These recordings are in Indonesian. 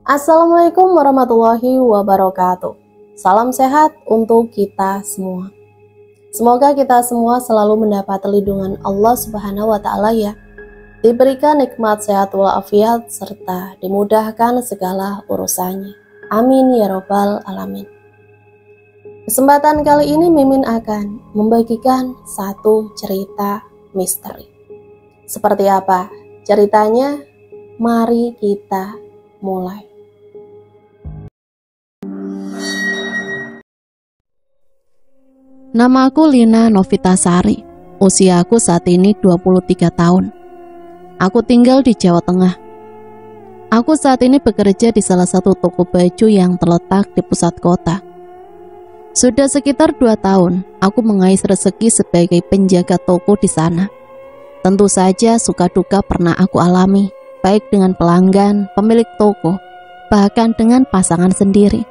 Assalamualaikum warahmatullahi wabarakatuh. Salam sehat untuk kita semua. Semoga kita semua selalu mendapat lindungan Allah Subhanahu wa Ta'ala ya. Diberikan nikmat sehat walafiat serta dimudahkan segala urusannya. Amin ya robbal alamin. Kesempatan kali ini Mimin akan membagikan satu cerita misteri. Seperti apa ceritanya? Mari kita mulai. Nama aku Lina Novitasari. Usia aku saat ini 23 tahun. Aku tinggal di Jawa Tengah. Aku saat ini bekerja di salah satu toko baju yang terletak di pusat kota. Sudah sekitar 2 tahun, aku mengais rezeki sebagai penjaga toko di sana. Tentu saja suka duka pernah aku alami, baik dengan pelanggan, pemilik toko, bahkan dengan pasangan sendiri.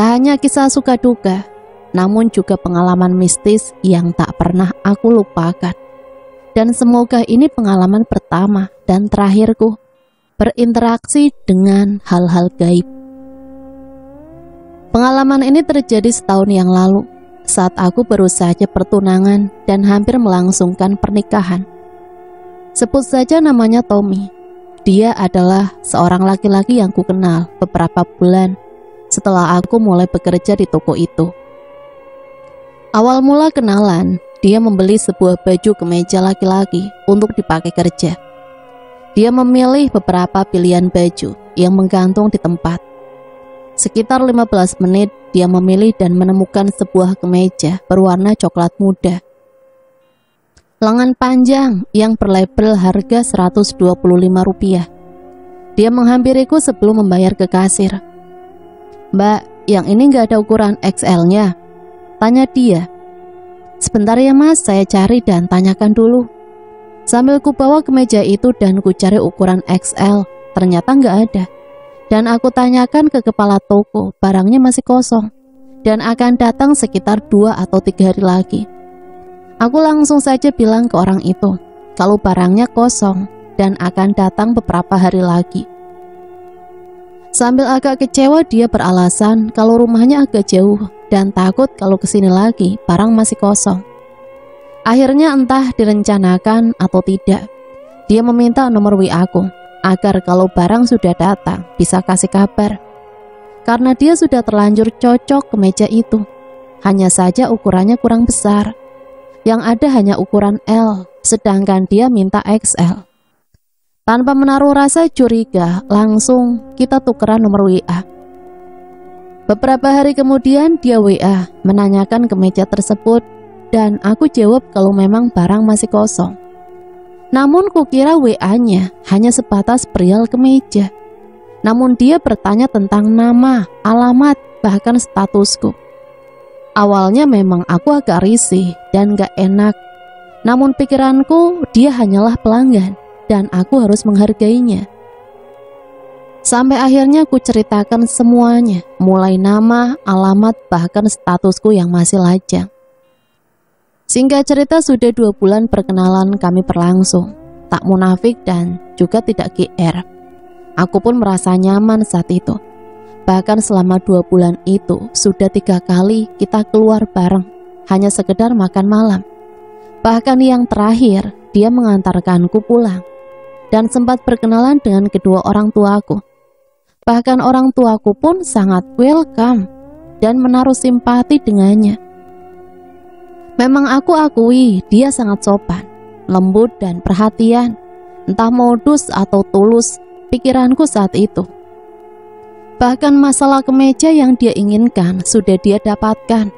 Tak hanya kisah suka duka, namun juga pengalaman mistis yang tak pernah aku lupakan. Dan semoga ini pengalaman pertama dan terakhirku berinteraksi dengan hal-hal gaib. Pengalaman ini terjadi setahun yang lalu, saat aku baru saja pertunangan dan hampir melangsungkan pernikahan. Sebut saja namanya Tommy. Dia adalah seorang laki-laki yang kukenal beberapa bulan setelah aku mulai bekerja di toko itu. Awal mula kenalan, dia membeli sebuah baju kemeja laki-laki untuk dipakai kerja. Dia memilih beberapa pilihan baju yang menggantung di tempat. Sekitar 15 menit dia memilih dan menemukan sebuah kemeja berwarna coklat muda. Lengan panjang yang berlabel harga Rp125. Dia menghampiriku sebelum membayar ke kasir. "Mbak, yang ini nggak ada ukuran XL-nya?" tanya dia. "Sebentar ya mas, saya cari dan tanyakan dulu." Sambil ku bawa kemeja itu dan ku cari ukuran XL, ternyata nggak ada. Dan aku tanyakan ke kepala toko, barangnya masih kosong dan akan datang sekitar 2 atau 3 hari lagi. Aku langsung saja bilang ke orang itu kalau barangnya kosong dan akan datang beberapa hari lagi. Sambil agak kecewa, dia beralasan kalau rumahnya agak jauh dan takut kalau kesini lagi barang masih kosong. Akhirnya entah direncanakan atau tidak, dia meminta nomor WA aku agar kalau barang sudah datang bisa kasih kabar. Karena dia sudah terlanjur cocok kemeja itu, hanya saja ukurannya kurang besar. Yang ada hanya ukuran L, sedangkan dia minta XL. Tanpa menaruh rasa curiga, langsung kita tukeran nomor WA. Beberapa hari kemudian dia WA menanyakan kemeja tersebut dan aku jawab kalau memang barang masih kosong. Namun kukira WA-nya hanya sebatas perihal kemeja. Namun dia bertanya tentang nama, alamat, bahkan statusku. Awalnya memang aku agak risih dan gak enak. Namun pikiranku dia hanyalah pelanggan dan aku harus menghargainya. Sampai akhirnya ku ceritakan semuanya, mulai nama, alamat, bahkan statusku yang masih lajang. Singkat cerita, sudah 2 bulan perkenalan kami berlangsung. Tak munafik dan juga tidak GR. Aku pun merasa nyaman saat itu. Bahkan selama 2 bulan itu sudah 3 kali kita keluar bareng, hanya sekedar makan malam. Bahkan yang terakhir dia mengantarkanku pulang dan sempat berkenalan dengan kedua orang tuaku. Bahkan orang tuaku pun sangat welcome dan menaruh simpati dengannya. Memang aku akui dia sangat sopan, lembut dan perhatian. Entah modus atau tulus pikiranku saat itu. Bahkan masalah kemeja yang dia inginkan sudah dia dapatkan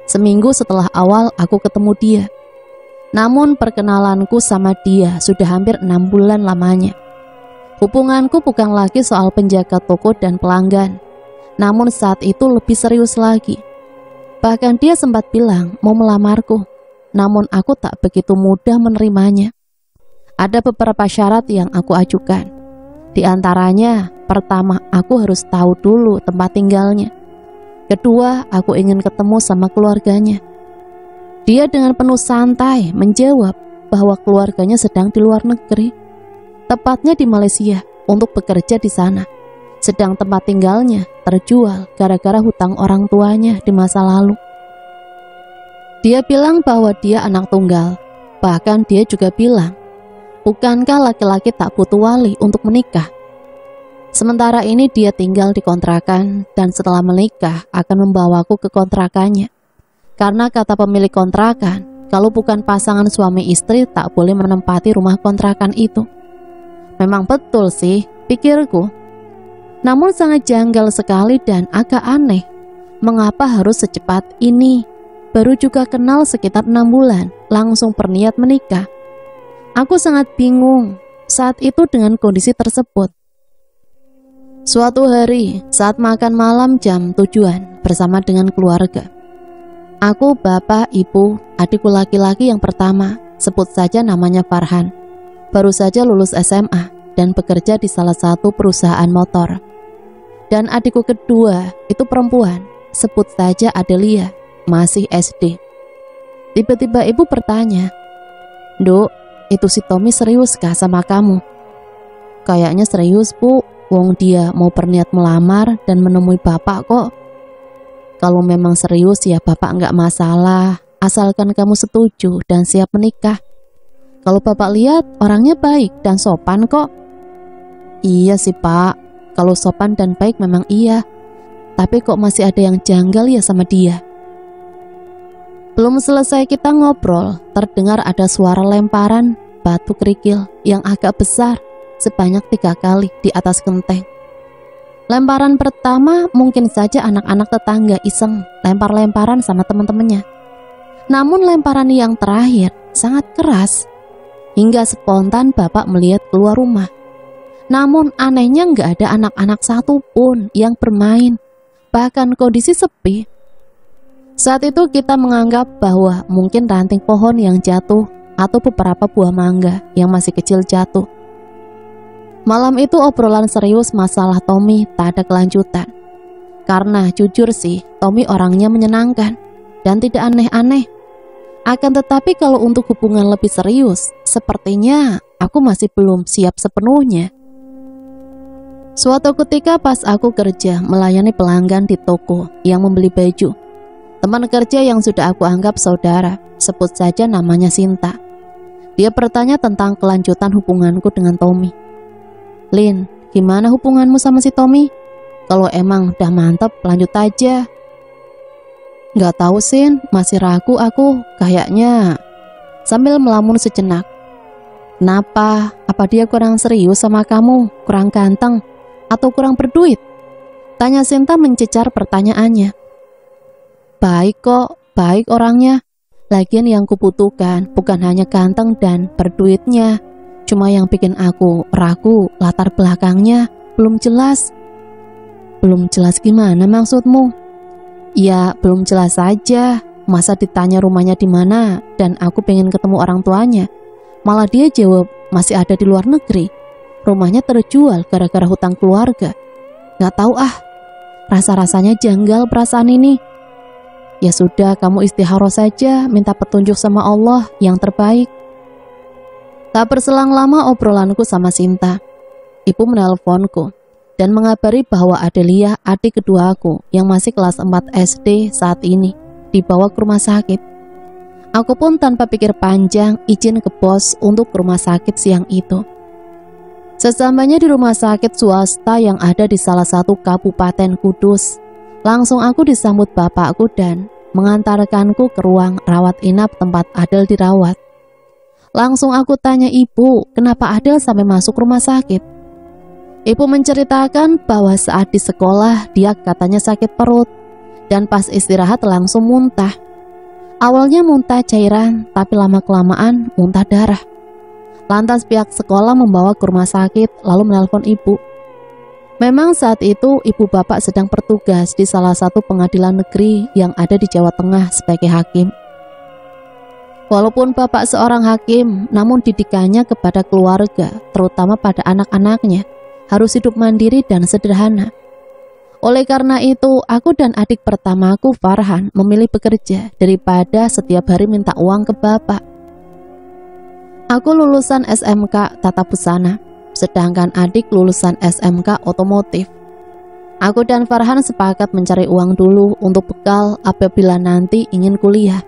seminggu setelah awal aku ketemu dia. Namun perkenalanku sama dia sudah hampir 6 bulan lamanya. Hubunganku bukan lagi soal penjaga toko dan pelanggan, namun saat itu lebih serius lagi. Bahkan dia sempat bilang mau melamarku, namun aku tak begitu mudah menerimanya. Ada beberapa syarat yang aku ajukan. Di antaranya, pertama, aku harus tahu dulu tempat tinggalnya. Kedua, aku ingin ketemu sama keluarganya. Dia dengan penuh santai menjawab bahwa keluarganya sedang di luar negeri, tepatnya di Malaysia, untuk bekerja di sana. sedang tempat tinggalnya terjual gara-gara hutang orang tuanya di masa lalu. Dia bilang bahwa dia anak tunggal, bahkan dia juga bilang, bukankah laki-laki tak butuh wali untuk menikah? Sementara ini dia tinggal di kontrakan dan setelah menikah akan membawaku ke kontrakannya. Karena kata pemilik kontrakan, kalau bukan pasangan suami istri tak boleh menempati rumah kontrakan itu. Memang betul sih, pikirku. Namun sangat janggal sekali dan agak aneh. Mengapa harus secepat ini? Baru juga kenal sekitar 6 bulan, langsung berniat menikah. Aku sangat bingung saat itu dengan kondisi tersebut. Suatu hari, saat makan malam jam 7-an bersama dengan keluarga. Aku, bapak, ibu, adikku laki-laki yang pertama, sebut saja namanya Farhan, baru saja lulus SMA dan bekerja di salah satu perusahaan motor. Dan adikku kedua itu perempuan, sebut saja Adelia, masih SD. Tiba-tiba ibu bertanya, "Duk, itu si Tommy serius kah sama kamu?" "Kayaknya serius, Bu, wong dia mau berniat melamar dan menemui bapak kok." "Kalau memang serius ya bapak nggak masalah, asalkan kamu setuju dan siap menikah. Kalau bapak lihat orangnya baik dan sopan kok." "Iya sih Pak, kalau sopan dan baik memang iya, tapi kok masih ada yang janggal ya sama dia." Belum selesai kita ngobrol, terdengar ada suara lemparan batu kerikil yang agak besar sebanyak 3 kali di atas genteng. Lemparan pertama mungkin saja anak-anak tetangga iseng lempar-lemparan sama teman-temannya. Namun lemparan yang terakhir sangat keras, hingga spontan bapak melihat keluar rumah. Namun anehnya nggak ada anak-anak satupun yang bermain, bahkan kondisi sepi. Saat itu kita menganggap bahwa mungkin ranting pohon yang jatuh atau beberapa buah mangga yang masih kecil jatuh. Malam itu obrolan serius masalah Tommy tak ada kelanjutan. Karena jujur sih, Tommy orangnya menyenangkan dan tidak aneh-aneh. Akan tetapi kalau untuk hubungan lebih serius, sepertinya aku masih belum siap sepenuhnya. Suatu ketika pas aku kerja melayani pelanggan di toko yang membeli baju, teman kerja yang sudah aku anggap saudara, sebut saja namanya Sinta. Dia bertanya tentang kelanjutan hubunganku dengan Tommy. "Lin, gimana hubunganmu sama si Tommy? Kalau emang udah mantep, lanjut aja." "Nggak tahu Sin, masih ragu aku, kayaknya." Sambil melamun sejenak. "Kenapa? Apa dia kurang serius sama kamu? Kurang ganteng? Atau kurang berduit?" Tanya Sinta mencecar pertanyaannya. "Baik kok, baik orangnya. Lagian yang kubutuhkan bukan hanya ganteng dan berduitnya. Cuma yang bikin aku ragu latar belakangnya belum jelas." "Belum jelas gimana maksudmu?" "Ya belum jelas saja. Masa ditanya rumahnya di mana dan aku pengen ketemu orang tuanya, malah dia jawab masih ada di luar negeri. Rumahnya terjual gara-gara hutang keluarga. Nggak tahu ah, rasa-rasanya janggal perasaan ini." "Ya sudah, kamu istikharah saja, minta petunjuk sama Allah yang terbaik." Tak berselang lama obrolanku sama Sinta. Ibu menelponku dan mengabari bahwa Adelia, adik kedua aku yang masih kelas 4 SD saat ini, dibawa ke rumah sakit. Aku pun tanpa pikir panjang izin ke bos untuk ke rumah sakit siang itu. Sesampainya di rumah sakit swasta yang ada di salah satu kabupaten Kudus, langsung aku disambut bapakku dan mengantarkanku ke ruang rawat inap tempat Adel dirawat. Langsung aku tanya ibu, kenapa Adel sampai masuk rumah sakit? Ibu menceritakan bahwa saat di sekolah dia katanya sakit perut dan pas istirahat langsung muntah. Awalnya muntah cairan, tapi lama-kelamaan muntah darah. Lantas pihak sekolah membawa ke rumah sakit lalu menelpon ibu. Memang saat itu ibu bapak sedang bertugas di salah satu pengadilan negeri yang ada di Jawa Tengah sebagai hakim. Walaupun bapak seorang hakim, namun didikannya kepada keluarga, terutama pada anak-anaknya, harus hidup mandiri dan sederhana. Oleh karena itu, aku dan adik pertamaku Farhan memilih bekerja daripada setiap hari minta uang ke bapak. Aku lulusan SMK Tata Busana, sedangkan adik lulusan SMK Otomotif. Aku dan Farhan sepakat mencari uang dulu untuk bekal apabila nanti ingin kuliah.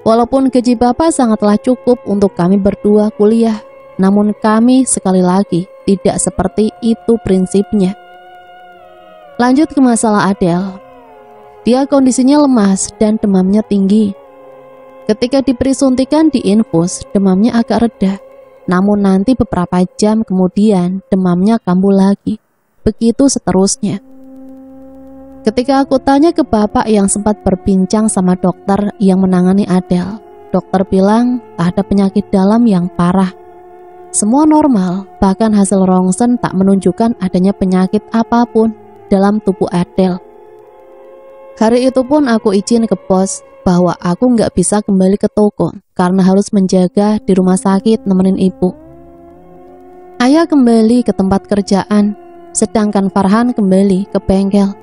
Walaupun gaji bapak sangatlah cukup untuk kami berdua kuliah, namun kami sekali lagi tidak seperti itu prinsipnya. Lanjut ke masalah Adele. Dia kondisinya lemas dan demamnya tinggi. Ketika diberi suntikan di infus, demamnya agak reda. Namun nanti beberapa jam kemudian demamnya kambuh lagi. Begitu seterusnya. Ketika aku tanya ke bapak yang sempat berbincang sama dokter yang menangani Adele, dokter bilang tak ada penyakit dalam yang parah. Semua normal, bahkan hasil rongsen tak menunjukkan adanya penyakit apapun dalam tubuh Adele. Hari itu pun aku izin ke bos bahwa aku nggak bisa kembali ke toko karena harus menjaga di rumah sakit nemenin ibu. Ayah kembali ke tempat kerjaan, sedangkan Farhan kembali ke bengkel.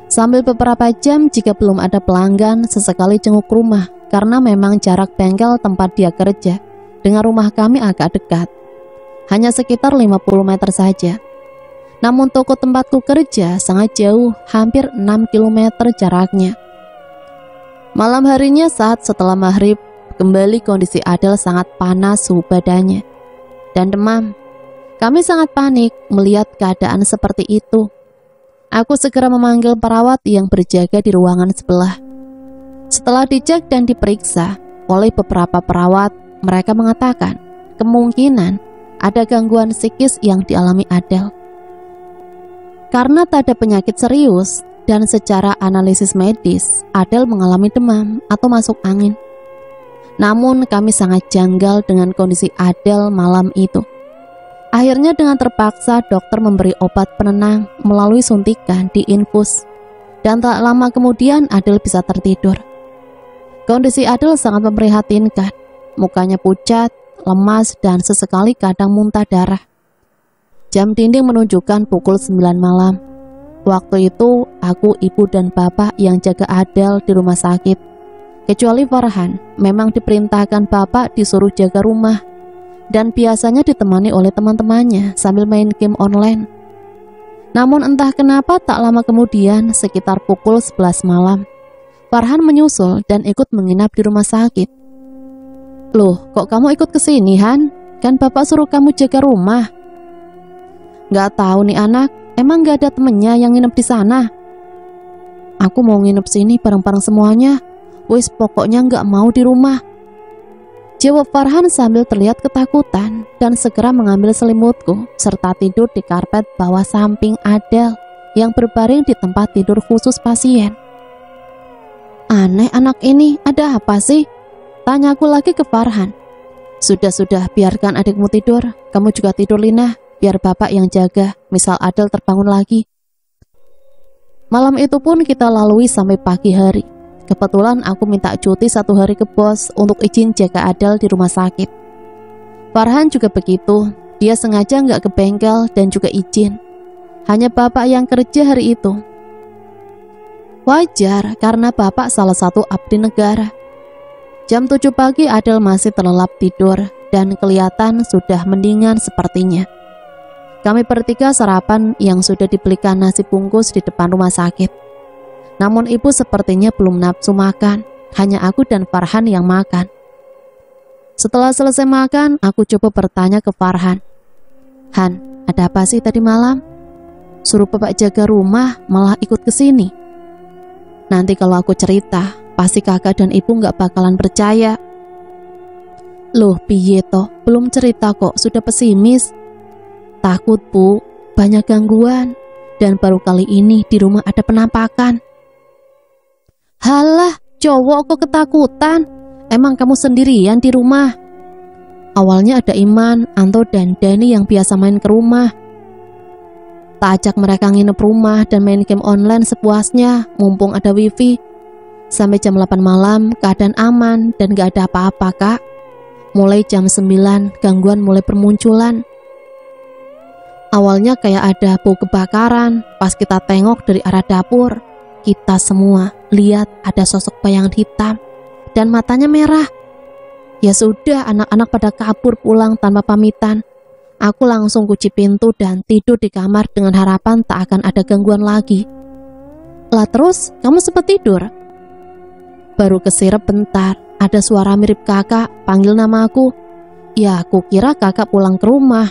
Sambil beberapa jam jika belum ada pelanggan, sesekali jenguk rumah karena memang jarak bengkel tempat dia kerja dengan rumah kami agak dekat. Hanya sekitar 50 meter saja. Namun toko tempatku kerja sangat jauh, hampir 6 km jaraknya. Malam harinya saat setelah maghrib, kembali kondisi Adele sangat panas suhu badannya dan demam. Kami sangat panik melihat keadaan seperti itu. Aku segera memanggil perawat yang berjaga di ruangan sebelah. Setelah dicek dan diperiksa oleh beberapa perawat, mereka mengatakan kemungkinan ada gangguan psikis yang dialami Adele. Karena tak ada penyakit serius dan secara analisis medis, Adele mengalami demam atau masuk angin. Namun kami sangat janggal dengan kondisi Adele malam itu. Akhirnya dengan terpaksa dokter memberi obat penenang melalui suntikan di infus. Dan tak lama kemudian Adele bisa tertidur. Kondisi Adele sangat memprihatinkan. Mukanya pucat, lemas, dan sesekali kadang muntah darah. Jam dinding menunjukkan pukul 9 malam. Waktu itu aku, ibu, dan bapak yang jaga Adele di rumah sakit. Kecuali Farhan, memang diperintahkan bapak disuruh jaga rumah. Dan biasanya ditemani oleh teman-temannya sambil main game online. Namun entah kenapa tak lama kemudian, sekitar pukul 11 malam, Farhan menyusul dan ikut menginap di rumah sakit. Loh, kok kamu ikut kesini, Han? Kan bapak suruh kamu jaga rumah. Gak tahu nih anak, emang gak ada temennya yang nginep di sana? Aku mau nginep sini bareng-bareng semuanya. Wis pokoknya gak mau di rumah, jawab Farhan sambil terlihat ketakutan dan segera mengambil selimutku serta tidur di karpet bawah samping Adele yang berbaring di tempat tidur khusus pasien. Aneh anak ini, ada apa sih? Tanyaku lagi ke Farhan. Sudah, biarkan adikmu tidur. Kamu juga tidur, Lina, biar bapak yang jaga, misal Adele terbangun lagi. Malam itu pun kita lalui sampai pagi hari. Kebetulan aku minta cuti 1 hari ke bos untuk izin jaga Adele di rumah sakit. Farhan juga begitu, dia sengaja nggak ke bengkel dan juga izin. Hanya bapak yang kerja hari itu. Wajar karena bapak salah satu abdi negara. Jam 7 pagi Adele masih terlelap tidur dan kelihatan sudah mendingan sepertinya. Kami bertiga sarapan yang sudah dibelikan nasi bungkus di depan rumah sakit. Namun ibu sepertinya belum nafsu makan, hanya aku dan Farhan yang makan. Setelah selesai makan, aku coba bertanya ke Farhan. Han, ada apa sih tadi malam? Suruh bapak jaga rumah, malah ikut ke sini. Nanti kalau aku cerita, pasti kakak dan ibu gak bakalan percaya. Loh, piye toh? Belum cerita kok, sudah pesimis. Takut bu, banyak gangguan. Dan baru kali ini di rumah ada penampakan. Halah, cowok kok ketakutan? Emang kamu sendirian di rumah? Awalnya ada Iman, Anto, dan Dani yang biasa main ke rumah. Tak ajak mereka nginep rumah dan main game online sepuasnya, mumpung ada wifi. Sampai jam 8 malam, keadaan aman dan gak ada apa-apa kak. Mulai jam 9, gangguan mulai bermunculan. Awalnya kayak ada bau kebakaran, pas kita tengok dari arah dapur. Kita semua lihat ada sosok bayangan hitam dan matanya merah. Ya sudah, anak-anak pada kabur pulang tanpa pamitan. Aku langsung kunci pintu dan tidur di kamar dengan harapan tak akan ada gangguan lagi. Lah terus, kamu sempat tidur? Baru kesirep bentar, ada suara mirip kakak panggil nama aku. Ya, aku kira kakak pulang ke rumah.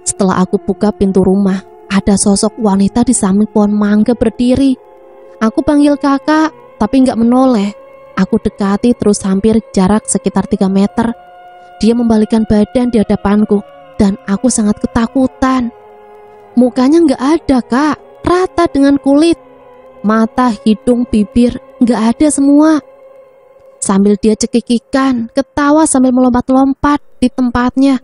Setelah aku buka pintu rumah, ada sosok wanita di samping pohon mangga berdiri. Aku panggil kakak, tapi nggak menoleh. Aku dekati terus hampir jarak sekitar 3 meter. Dia membalikkan badan di hadapanku, dan aku sangat ketakutan. Mukanya nggak ada, Kak, rata dengan kulit. Mata, hidung, bibir, nggak ada semua. Sambil dia cekikikan, ketawa sambil melompat-lompat di tempatnya.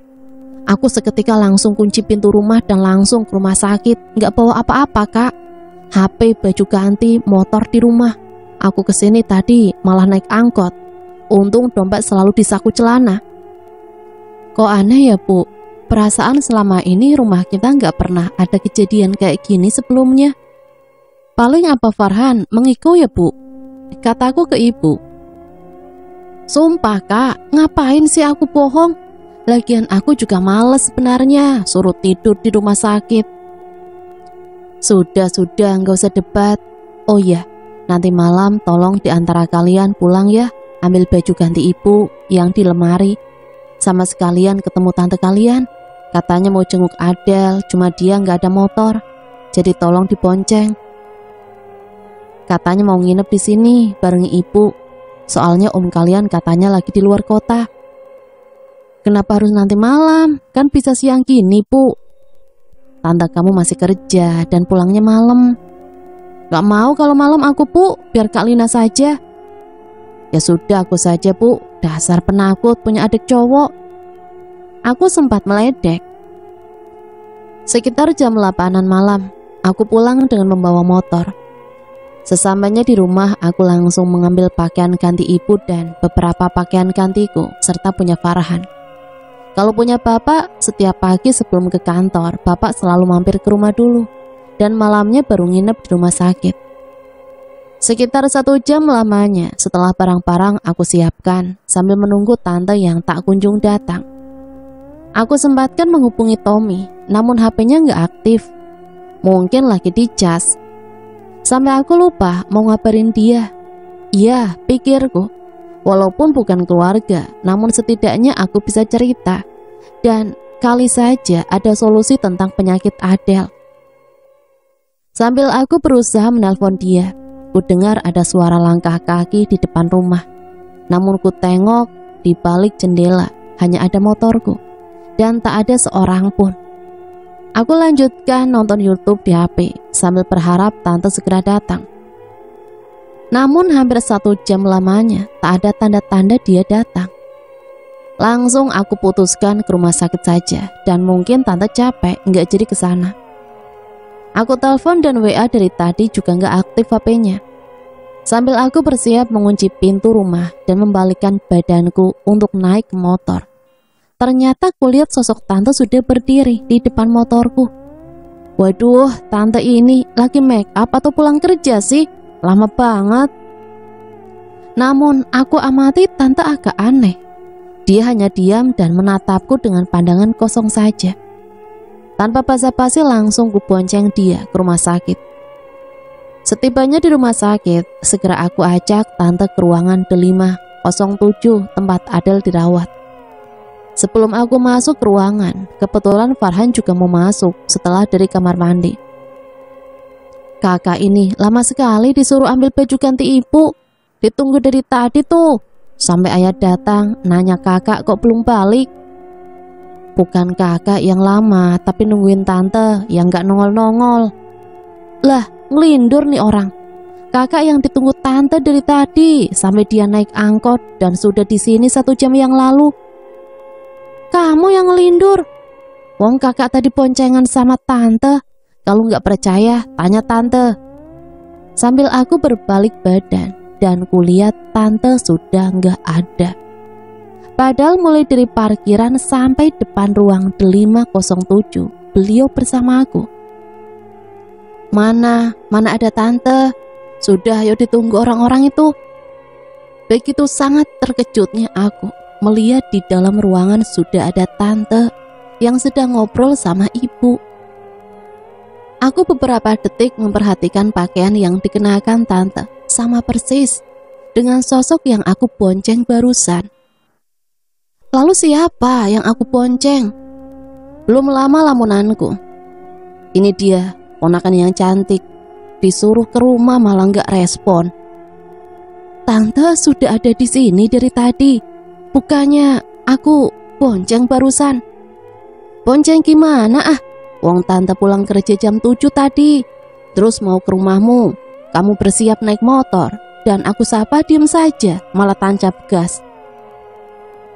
Aku seketika langsung kunci pintu rumah dan langsung ke rumah sakit. Nggak bawa apa-apa, Kak. HP, baju ganti, motor di rumah. Aku kesini tadi malah naik angkot. Untung dompet selalu di saku celana. Kok aneh ya, Bu? Perasaan selama ini rumah kita nggak pernah ada kejadian kayak gini sebelumnya. Paling apa Farhan mengikut ya, Bu? Kataku ke ibu. Sumpah, Kak, ngapain sih aku bohong? Lagian aku juga males sebenarnya suruh tidur di rumah sakit. Sudah, nggak usah debat. Oh iya, nanti malam tolong di antara kalian pulang ya. Ambil baju ganti ibu yang di lemari. Sama sekalian ketemu tante kalian. Katanya mau jenguk Adel, cuma dia nggak ada motor. Jadi tolong dibonceng. Katanya mau nginep di sini bareng ibu. Soalnya om kalian katanya lagi di luar kota. Kenapa harus nanti malam? Kan bisa siang gini, Bu. Tante kamu masih kerja dan pulangnya malam. Gak mau kalau malam aku, Bu. Biar Kak Lina saja. Ya sudah, aku saja, Bu. Dasar penakut punya adik cowok. Aku sempat meledek. Sekitar jam 8-an malam, aku pulang dengan membawa motor. Sesampainya di rumah, aku langsung mengambil pakaian ganti ibu dan beberapa pakaian gantiku, serta punya Farhan. Kalau punya bapak, setiap pagi sebelum ke kantor, bapak selalu mampir ke rumah dulu, dan malamnya baru nginep di rumah sakit. Sekitar 1 jam lamanya, setelah barang-barang aku siapkan, sambil menunggu tante yang tak kunjung datang. Aku sempatkan menghubungi Tommy, namun HP-nya nggak aktif. Mungkin lagi dicas. Sampai aku lupa mau ngabarin dia. Iya, pikirku. Walaupun bukan keluarga, namun setidaknya aku bisa cerita. Dan kali saja ada solusi tentang penyakit Adel. Sambil aku berusaha menelpon dia, ku dengar ada suara langkah kaki di depan rumah. Namun ku tengok di balik jendela hanya ada motorku dan tak ada seorang pun. Aku lanjutkan nonton YouTube di HP sambil berharap tante segera datang. Namun hampir 1 jam lamanya tak ada tanda-tanda dia datang. Langsung aku putuskan ke rumah sakit saja dan mungkin tante capek nggak jadi ke sana. Aku telepon dan WA dari tadi juga nggak aktif HP-nya. Sambil aku bersiap mengunci pintu rumah dan membalikkan badanku untuk naik ke motor. Ternyata kulihat sosok tante sudah berdiri di depan motorku. Waduh, tante ini lagi make up atau pulang kerja sih? Lama banget. Namun aku amati tante agak aneh. Dia hanya diam dan menatapku dengan pandangan kosong saja. Tanpa basa-basi langsung kubonceng dia ke rumah sakit. Setibanya di rumah sakit, segera aku ajak tante ke ruangan D507 tempat Adel dirawat. Sebelum aku masuk ke ruangan, kebetulan Farhan juga mau masuk setelah dari kamar mandi. Kakak ini lama sekali disuruh ambil baju ganti ibu. Ditunggu dari tadi tuh. Sampai ayah datang, nanya kakak kok belum balik. Bukan kakak yang lama, tapi nungguin tante yang gak nongol-nongol. Lah, ngelindur nih orang. Kakak yang ditunggu tante dari tadi, sampai dia naik angkot dan sudah di sini 1 jam yang lalu. Kamu yang ngelindur. Wong kakak tadi boncengan sama tante. Kalau nggak percaya, tanya tante. Sambil aku berbalik badan dan kulihat tante sudah nggak ada. Padahal mulai dari parkiran sampai depan ruang D507, beliau bersama aku. Mana ada tante? Sudah, yuk ditunggu orang-orang itu. Begitu sangat terkejutnya aku melihat di dalam ruangan sudah ada tante yang sedang ngobrol sama ibu. Aku beberapa detik memperhatikan pakaian yang dikenakan tante, sama persis dengan sosok yang aku bonceng barusan. Lalu siapa yang aku bonceng? Belum lama lamunanku. Ini dia, ponakan yang cantik. Disuruh ke rumah malah nggak respon. Tante sudah ada di sini dari tadi. Bukannya aku bonceng barusan. Bonceng gimana ah? Wong tante pulang kerja jam 7 tadi. Terus mau ke rumahmu. Kamu bersiap naik motor. Dan aku sapa diem saja, malah tancap gas.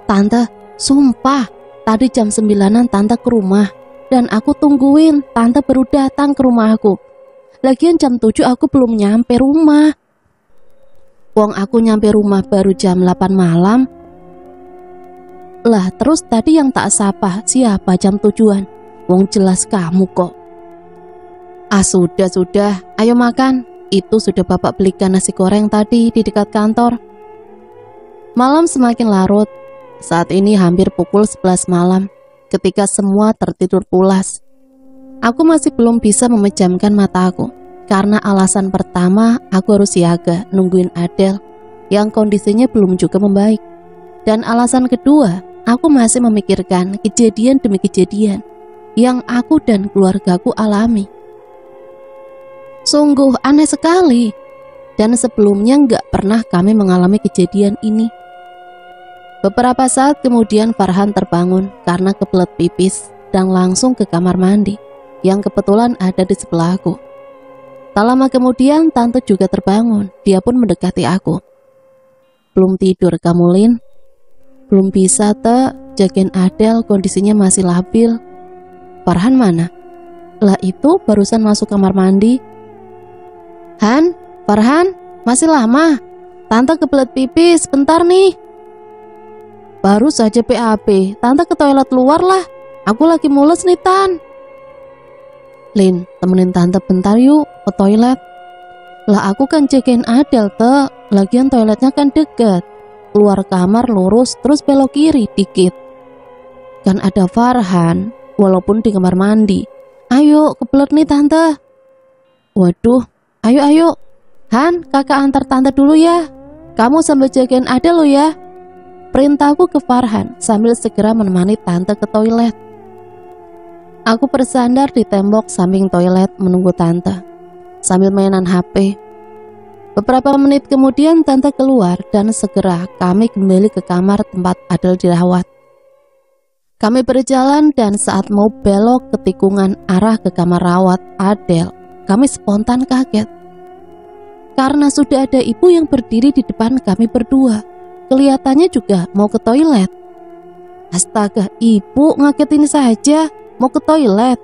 Tante, sumpah, tadi jam 9-an tante ke rumah. Dan aku tungguin, tante baru datang ke rumahku. Lagian jam 7 aku belum nyampe rumah. Wong aku nyampe rumah baru jam 8 malam. Lah terus tadi yang tak sapa siapa jam 7-an? Wong jelas kamu kok. Ah sudah, ayo makan. Itu sudah bapak belikan nasi goreng tadi di dekat kantor. Malam semakin larut. Saat ini hampir pukul 11 malam ketika semua tertidur pulas. Aku masih belum bisa memejamkan mataku. Karena alasan pertama, aku harus siaga nungguin Adele yang kondisinya belum juga membaik. Dan alasan kedua, aku masih memikirkan kejadian demi kejadian yang aku dan keluargaku alami. Sungguh aneh sekali. Dan sebelumnya nggak pernah kami mengalami kejadian ini. Beberapa saat kemudian Farhan terbangun karena kebelet pipis dan langsung ke kamar mandi yang kebetulan ada di sebelahku. Tak lama kemudian tante juga terbangun. Dia pun mendekati aku. Belum tidur kamu, Lin? Belum bisa, Te. Jagain Adele, kondisinya masih labil. Farhan mana? Lah itu barusan masuk kamar mandi. Han, Farhan, masih lama. Tante kebelet pipis, bentar nih. Baru saja PAP, tante ke toilet luar lah. Aku lagi mules nih, Tan. Lin, temenin tante bentar yuk ke toilet. Lah aku kan jagain Adele, Te. Lagian toiletnya kan deket. Keluar kamar lurus terus belok kiri dikit. Kan ada Farhan, walaupun di kamar mandi. Ayo kebelet nih tante. Waduh, ayo. Han, kakak antar tante dulu ya. Kamu sambil jagain Adele lo ya. Perintahku ke Farhan sambil segera menemani tante ke toilet. Aku bersandar di tembok samping toilet menunggu tante sambil mainan HP. Beberapa menit kemudian tante keluar dan segera kami kembali ke kamar tempat Adele dirawat. Kami berjalan dan saat mau belok ke tikungan arah ke kamar rawat Adele, kami spontan kaget. Karena sudah ada ibu yang berdiri di depan kami berdua. Kelihatannya juga mau ke toilet. Astaga, ibu ngagetin saja. Mau ke toilet.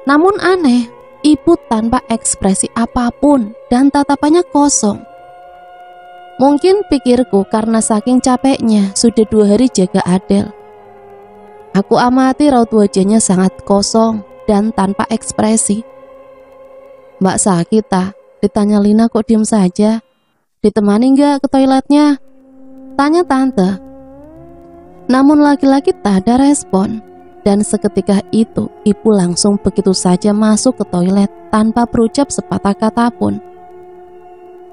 Namun aneh, ibu tanpa ekspresi apapun dan tatapannya kosong. Mungkin pikirku karena saking capeknya sudah 2 hari jaga Adele. Aku amati raut wajahnya sangat kosong dan tanpa ekspresi. Mbak sakit tak? Ditanya Lina kok diem saja. Ditemani nggak ke toiletnya? Tanya tante. Namun laki-laki tak ada respon. Dan seketika itu, ibu langsung begitu saja masuk ke toilet tanpa berucap sepatah kata pun.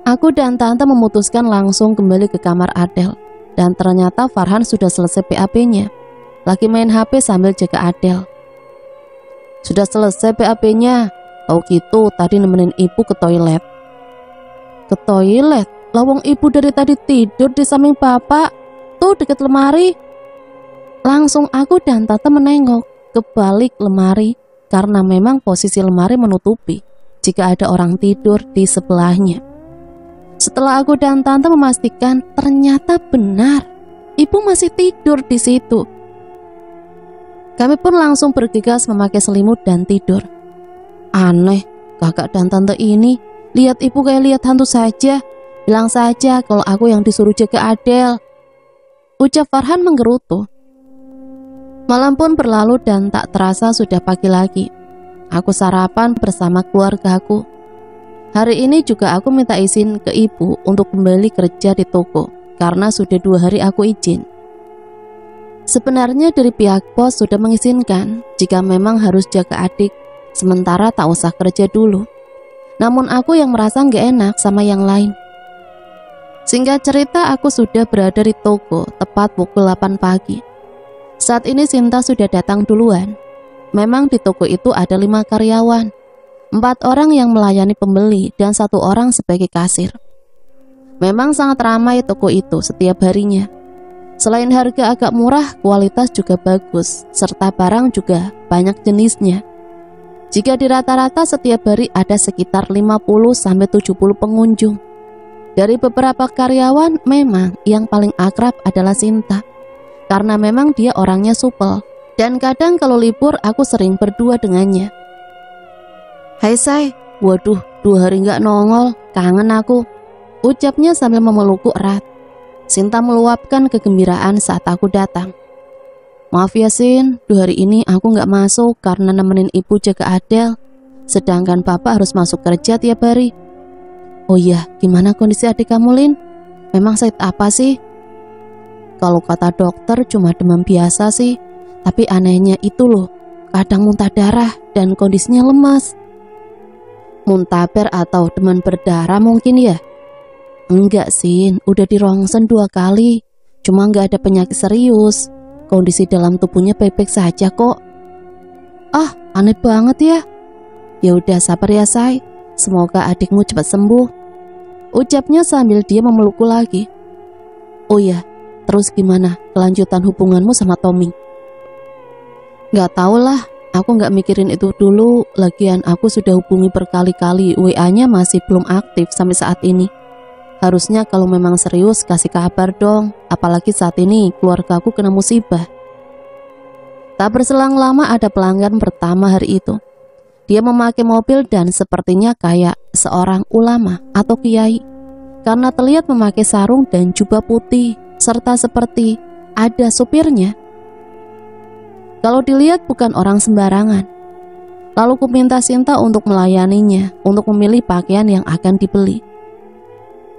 Aku dan tante memutuskan langsung kembali ke kamar Adele. Dan ternyata Farhan sudah selesai PAP-nya. Lagi main HP sambil jaga Adele. Sudah selesai PAP-nya. Oh gitu, tadi nemenin ibu ke toilet. Ke toilet? Lawang ibu dari tadi tidur di samping bapak. Tuh dekat lemari. Langsung aku dan tante menengok ke balik lemari karena memang posisi lemari menutupi jika ada orang tidur di sebelahnya. Setelah aku dan tante memastikan ternyata benar, ibu masih tidur di situ. Kami pun langsung bergegas memakai selimut dan tidur. Aneh, kakak dan tante ini lihat ibu kayak lihat hantu saja. Bilang saja kalau aku yang disuruh jaga Adele. Ucap Farhan menggerutu. Malam pun berlalu dan tak terasa sudah pagi lagi. Aku sarapan bersama keluargaku. Hari ini juga aku minta izin ke ibu untuk kembali kerja di toko karena sudah 2 hari aku izin. Sebenarnya dari pihak bos sudah mengizinkan jika memang harus jaga adik, sementara tak usah kerja dulu. Namun aku yang merasa gak enak sama yang lain. Singkat cerita, aku sudah berada di toko tepat pukul 8 pagi. Saat ini Sinta sudah datang duluan. Memang di toko itu ada 5 karyawan, 4 orang yang melayani pembeli dan 1 orang sebagai kasir. Memang sangat ramai toko itu setiap harinya. Selain harga agak murah, kualitas juga bagus, serta barang juga banyak jenisnya. Jika di rata-rata setiap hari ada sekitar 50-70 pengunjung. Dari beberapa karyawan, memang yang paling akrab adalah Sinta. Karena memang dia orangnya supel. Dan kadang kalau libur aku sering berdua dengannya. "Hai Say, waduh 2 hari gak nongol, kangen aku," ucapnya sambil memelukku erat. Sinta meluapkan kegembiraan saat aku datang. "Maaf ya Sin, 2 hari ini aku gak masuk karena nemenin ibu jaga Adel. Sedangkan papa harus masuk kerja tiap hari." "Oh iya, gimana kondisi adik kamu Lin? Memang sakit apa sih?" "Kalau kata dokter cuma demam biasa sih. Tapi anehnya itu loh, kadang muntah darah dan kondisinya lemas." "Muntaber atau demam berdarah mungkin ya?" "Enggak Sin, udah dirongsen 2 kali. Cuma gak ada penyakit serius. Kondisi dalam tubuhnya baik-baik saja kok." "Ah, aneh banget ya." "Ya udah sabar ya Say, semoga adikmu cepat sembuh," ucapnya sambil dia memelukku lagi. "Oh ya, terus gimana kelanjutan hubunganmu sama Tommy?" "Gak tau lah, aku gak mikirin itu dulu. Lagian aku sudah hubungi berkali-kali, WA-nya masih belum aktif sampai saat ini. Harusnya kalau memang serius kasih kabar dong, apalagi saat ini keluarga aku kena musibah." Tak berselang lama ada pelanggan pertama hari itu. Dia memakai mobil dan sepertinya kayak seorang ulama atau kiai, karena terlihat memakai sarung dan jubah putih, serta seperti ada supirnya. Kalau dilihat bukan orang sembarangan. Lalu ku minta Sinta untuk melayaninya, untuk memilih pakaian yang akan dibeli.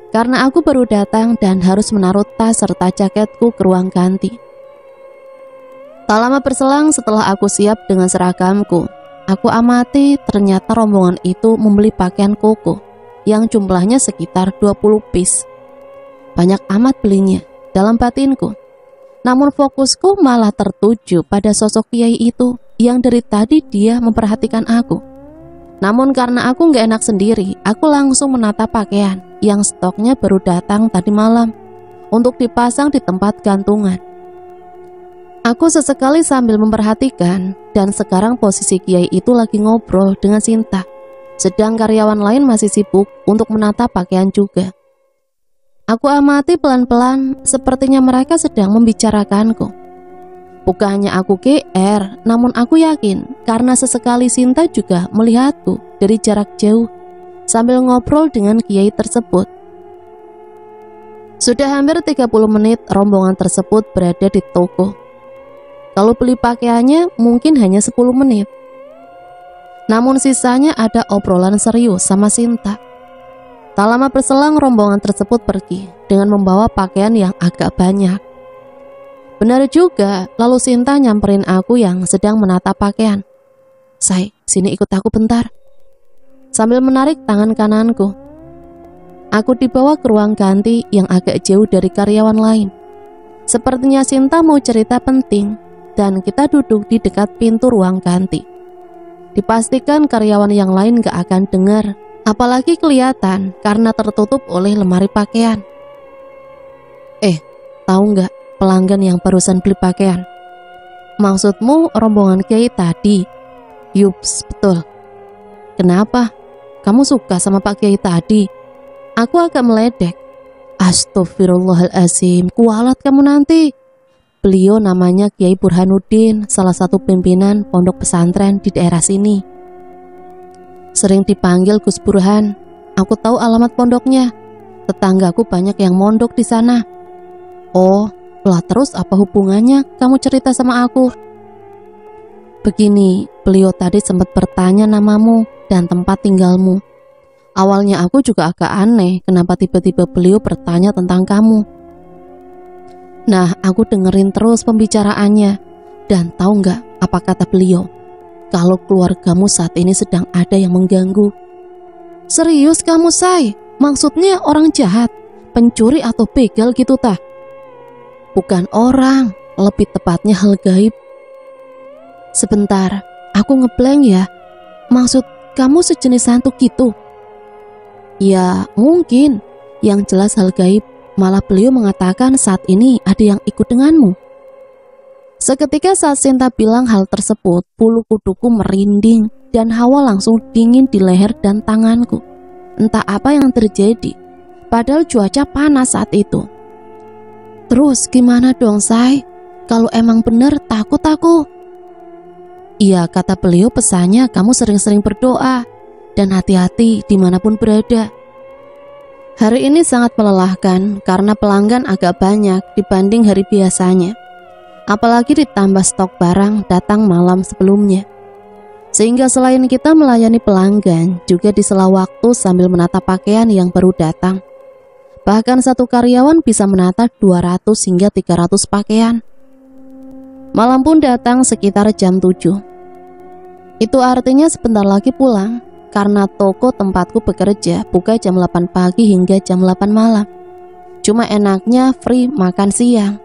Karena aku baru datang dan harus menaruh tas serta jaketku ke ruang ganti. Tak lama berselang setelah aku siap dengan seragamku, aku amati ternyata rombongan itu membeli pakaian koko yang jumlahnya sekitar 20 piece. Banyak amat belinya dalam batinku. Namun fokusku malah tertuju pada sosok kiai itu yang dari tadi dia memperhatikan aku. Namun karena aku gak enak sendiri, aku langsung menata pakaian yang stoknya baru datang tadi malam untuk dipasang di tempat gantungan. Aku sesekali sambil memperhatikan, dan sekarang posisi kiai itu lagi ngobrol dengan Sinta, sedang karyawan lain masih sibuk untuk menata pakaian juga. Aku amati pelan-pelan, sepertinya mereka sedang membicarakanku. Bukannya aku GR, namun aku yakin karena sesekali Sinta juga melihatku dari jarak jauh sambil ngobrol dengan kiai tersebut. Sudah hampir 30 menit rombongan tersebut berada di toko. Kalau beli pakaiannya mungkin hanya 10 menit. Namun sisanya ada obrolan serius sama Sinta. Tak lama berselang rombongan tersebut pergi dengan membawa pakaian yang agak banyak. Benar juga, lalu Sinta nyamperin aku yang sedang menata pakaian. "Say, sini ikut aku bentar," sambil menarik tangan kananku. Aku dibawa ke ruang ganti yang agak jauh dari karyawan lain. Sepertinya Sinta mau cerita penting, dan kita duduk di dekat pintu ruang ganti. Dipastikan karyawan yang lain gak akan dengar, apalagi kelihatan karena tertutup oleh lemari pakaian. Tahu nggak pelanggan yang barusan beli pakaian? Maksudmu rombongan kiai tadi? Yups, betul. Kenapa? Kamu suka sama Pak Kiai tadi? Aku agak meledek. Astagfirullahaladzim, kualat kamu nanti. Beliau namanya Kiai Burhanuddin, salah satu pimpinan pondok pesantren di daerah sini. Sering dipanggil Gus Burhan. Aku tahu alamat pondoknya. Tetanggaku banyak yang mondok di sana. Oh, lah terus apa hubungannya kamu cerita sama aku? Begini, beliau tadi sempat bertanya namamu dan tempat tinggalmu. Awalnya aku juga agak aneh kenapa tiba-tiba beliau bertanya tentang kamu. Nah, aku dengerin terus pembicaraannya. Dan tahu nggak apa kata beliau? Kalau keluargamu saat ini sedang ada yang mengganggu. Serius kamu, Say? Maksudnya orang jahat, pencuri atau begal gitu tah? Bukan orang, lebih tepatnya hal gaib. Sebentar, aku ngeblank ya. Maksud kamu sejenis hantu gitu? Ya, mungkin. Yang jelas hal gaib. Malah beliau mengatakan saat ini ada yang ikut denganmu. Seketika saat Sinta bilang hal tersebut, bulu kuduku merinding dan hawa langsung dingin di leher dan tanganku. Entah apa yang terjadi, padahal cuaca panas saat itu. Terus gimana dong, Say? Kalau emang bener takut aku. Iya, kata beliau pesannya kamu sering-sering berdoa dan hati-hati dimanapun berada. Hari ini sangat melelahkan karena pelanggan agak banyak dibanding hari biasanya. Apalagi ditambah stok barang datang malam sebelumnya. Sehingga selain kita melayani pelanggan, juga di sela waktu sambil menata pakaian yang baru datang. Bahkan satu karyawan bisa menata 200 hingga 300 pakaian. Malam pun datang sekitar jam 7. Itu artinya sebentar lagi pulang, karena toko tempatku bekerja buka jam 8 pagi hingga jam 8 malam. Cuma enaknya free makan siang.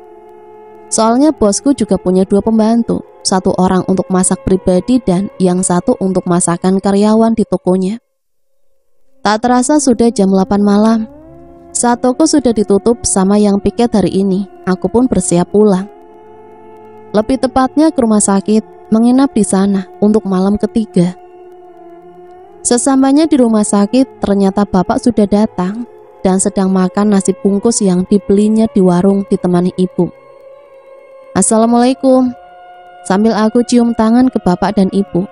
Soalnya bosku juga punya 2 pembantu, satu orang untuk masak pribadi dan yang satu untuk masakan karyawan di tokonya. Tak terasa sudah jam 8 malam. Saat toko sudah ditutup sama yang piket hari ini, aku pun bersiap pulang. Lebih tepatnya ke rumah sakit, menginap di sana untuk malam ketiga. Sesampainya di rumah sakit, ternyata bapak sudah datang dan sedang makan nasi bungkus yang dibelinya di warung ditemani ibu. Assalamualaikum. Sambil aku cium tangan ke bapak dan ibu.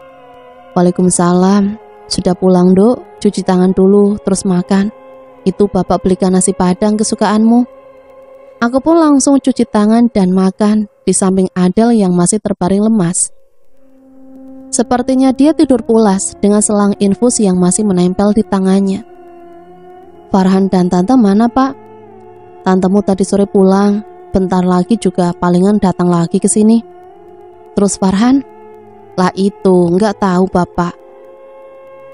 Waalaikumsalam. Sudah pulang, Dok? Cuci tangan dulu, terus makan. Itu bapak belikan nasi padang kesukaanmu. Aku pun langsung cuci tangan dan makan di samping Adel yang masih terbaring lemas. Sepertinya dia tidur pulas dengan selang infus yang masih menempel di tangannya. Farhan dan Tante mana, Pak? Tantemu tadi sore pulang. Bentar lagi juga palingan datang lagi ke sini. Terus Farhan? Lah itu, nggak tahu Bapak.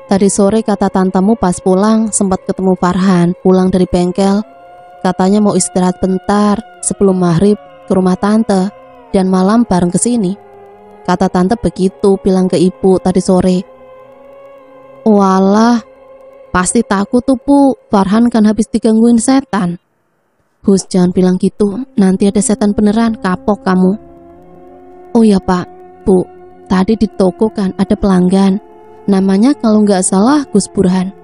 Tadi sore kata tantemu pas pulang sempat ketemu Farhan pulang dari bengkel. Katanya mau istirahat bentar sebelum maghrib ke rumah tante dan malam bareng ke sini. Kata tante begitu bilang ke ibu tadi sore. Walah, pasti takut tuh Bu, Farhan kan habis digangguin setan. Hus, jangan bilang gitu, nanti ada setan beneran, kapok kamu. Oh ya Pak, Bu, tadi di toko kan ada pelanggan. Namanya kalau nggak salah Gus Burhan.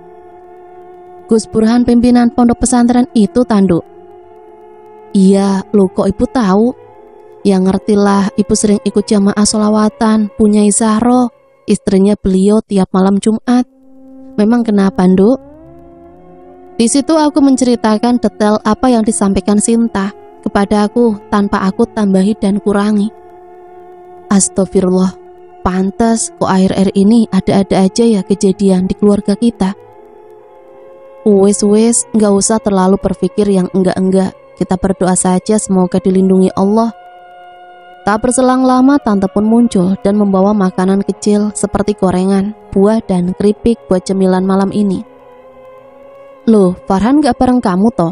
Gus Burhan pimpinan pondok pesantren itu, Tanduk. Iya, lo kok ibu tahu? Ya ngertilah, ibu sering ikut jamaah sholawatan, punya Zahro, istrinya beliau tiap malam Jumat. Memang kenapa, Nduk? Di situ aku menceritakan detail apa yang disampaikan Sinta kepada aku tanpa aku tambahi dan kurangi. Astagfirullah, pantas kok akhir-akhir ini ada-ada aja ya kejadian di keluarga kita. Wes, nggak usah terlalu berpikir yang enggak-enggak. Kita berdoa saja semoga dilindungi Allah. Tak berselang lama tante pun muncul dan membawa makanan kecil seperti gorengan, buah dan keripik buat cemilan malam ini. Loh, Farhan gak bareng kamu toh?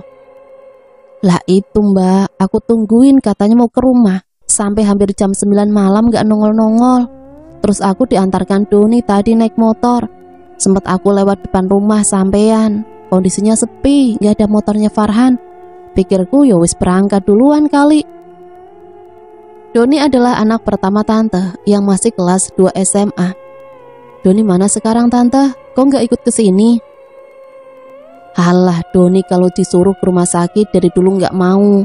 Lah itu Mbak, aku tungguin katanya mau ke rumah. Sampai hampir jam 9 malam gak nongol-nongol. Terus aku diantarkan Doni tadi naik motor. Sempat aku lewat depan rumah sampean. Kondisinya sepi, gak ada motornya Farhan. Pikirku ya wis berangkat duluan kali. Doni adalah anak pertama tante yang masih kelas 2 SMA. Doni mana sekarang tante? Kok gak ikut ke sini? Halah, Doni kalau disuruh ke rumah sakit dari dulu gak mau.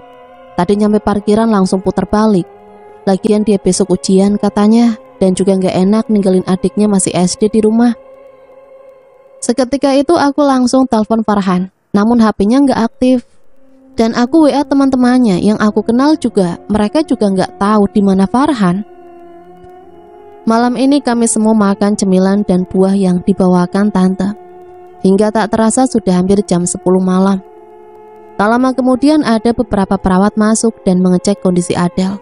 Tadi nyampe parkiran langsung putar balik. Lagian dia besok ujian katanya. Dan juga gak enak ninggalin adiknya masih SD di rumah. Seketika itu aku langsung telepon Farhan. Namun HP-nya gak aktif. Dan aku WA teman-temannya yang aku kenal juga. Mereka juga gak tahu di mana Farhan. Malam ini kami semua makan cemilan dan buah yang dibawakan tante. Hingga tak terasa sudah hampir jam 10 malam. Tak lama kemudian ada beberapa perawat masuk dan mengecek kondisi Adele.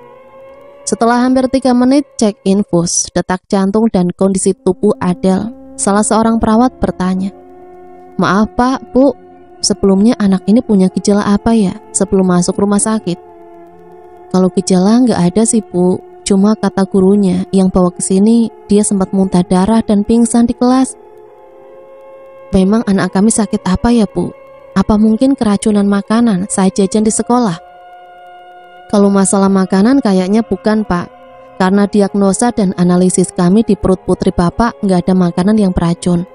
Setelah hampir 3 menit cek infus, detak jantung dan kondisi tubuh Adele, salah seorang perawat bertanya, "Maaf Pak, Bu, sebelumnya anak ini punya gejala apa ya sebelum masuk rumah sakit?" "Kalau gejala nggak ada sih Bu, cuma kata gurunya yang bawa ke sini dia sempat muntah darah dan pingsan di kelas." "Memang anak kami sakit apa ya Bu? Apa mungkin keracunan makanan saat jajan di sekolah?" "Kalau masalah makanan kayaknya bukan Pak, karena diagnosa dan analisis kami di perut putri Bapak nggak ada makanan yang beracun.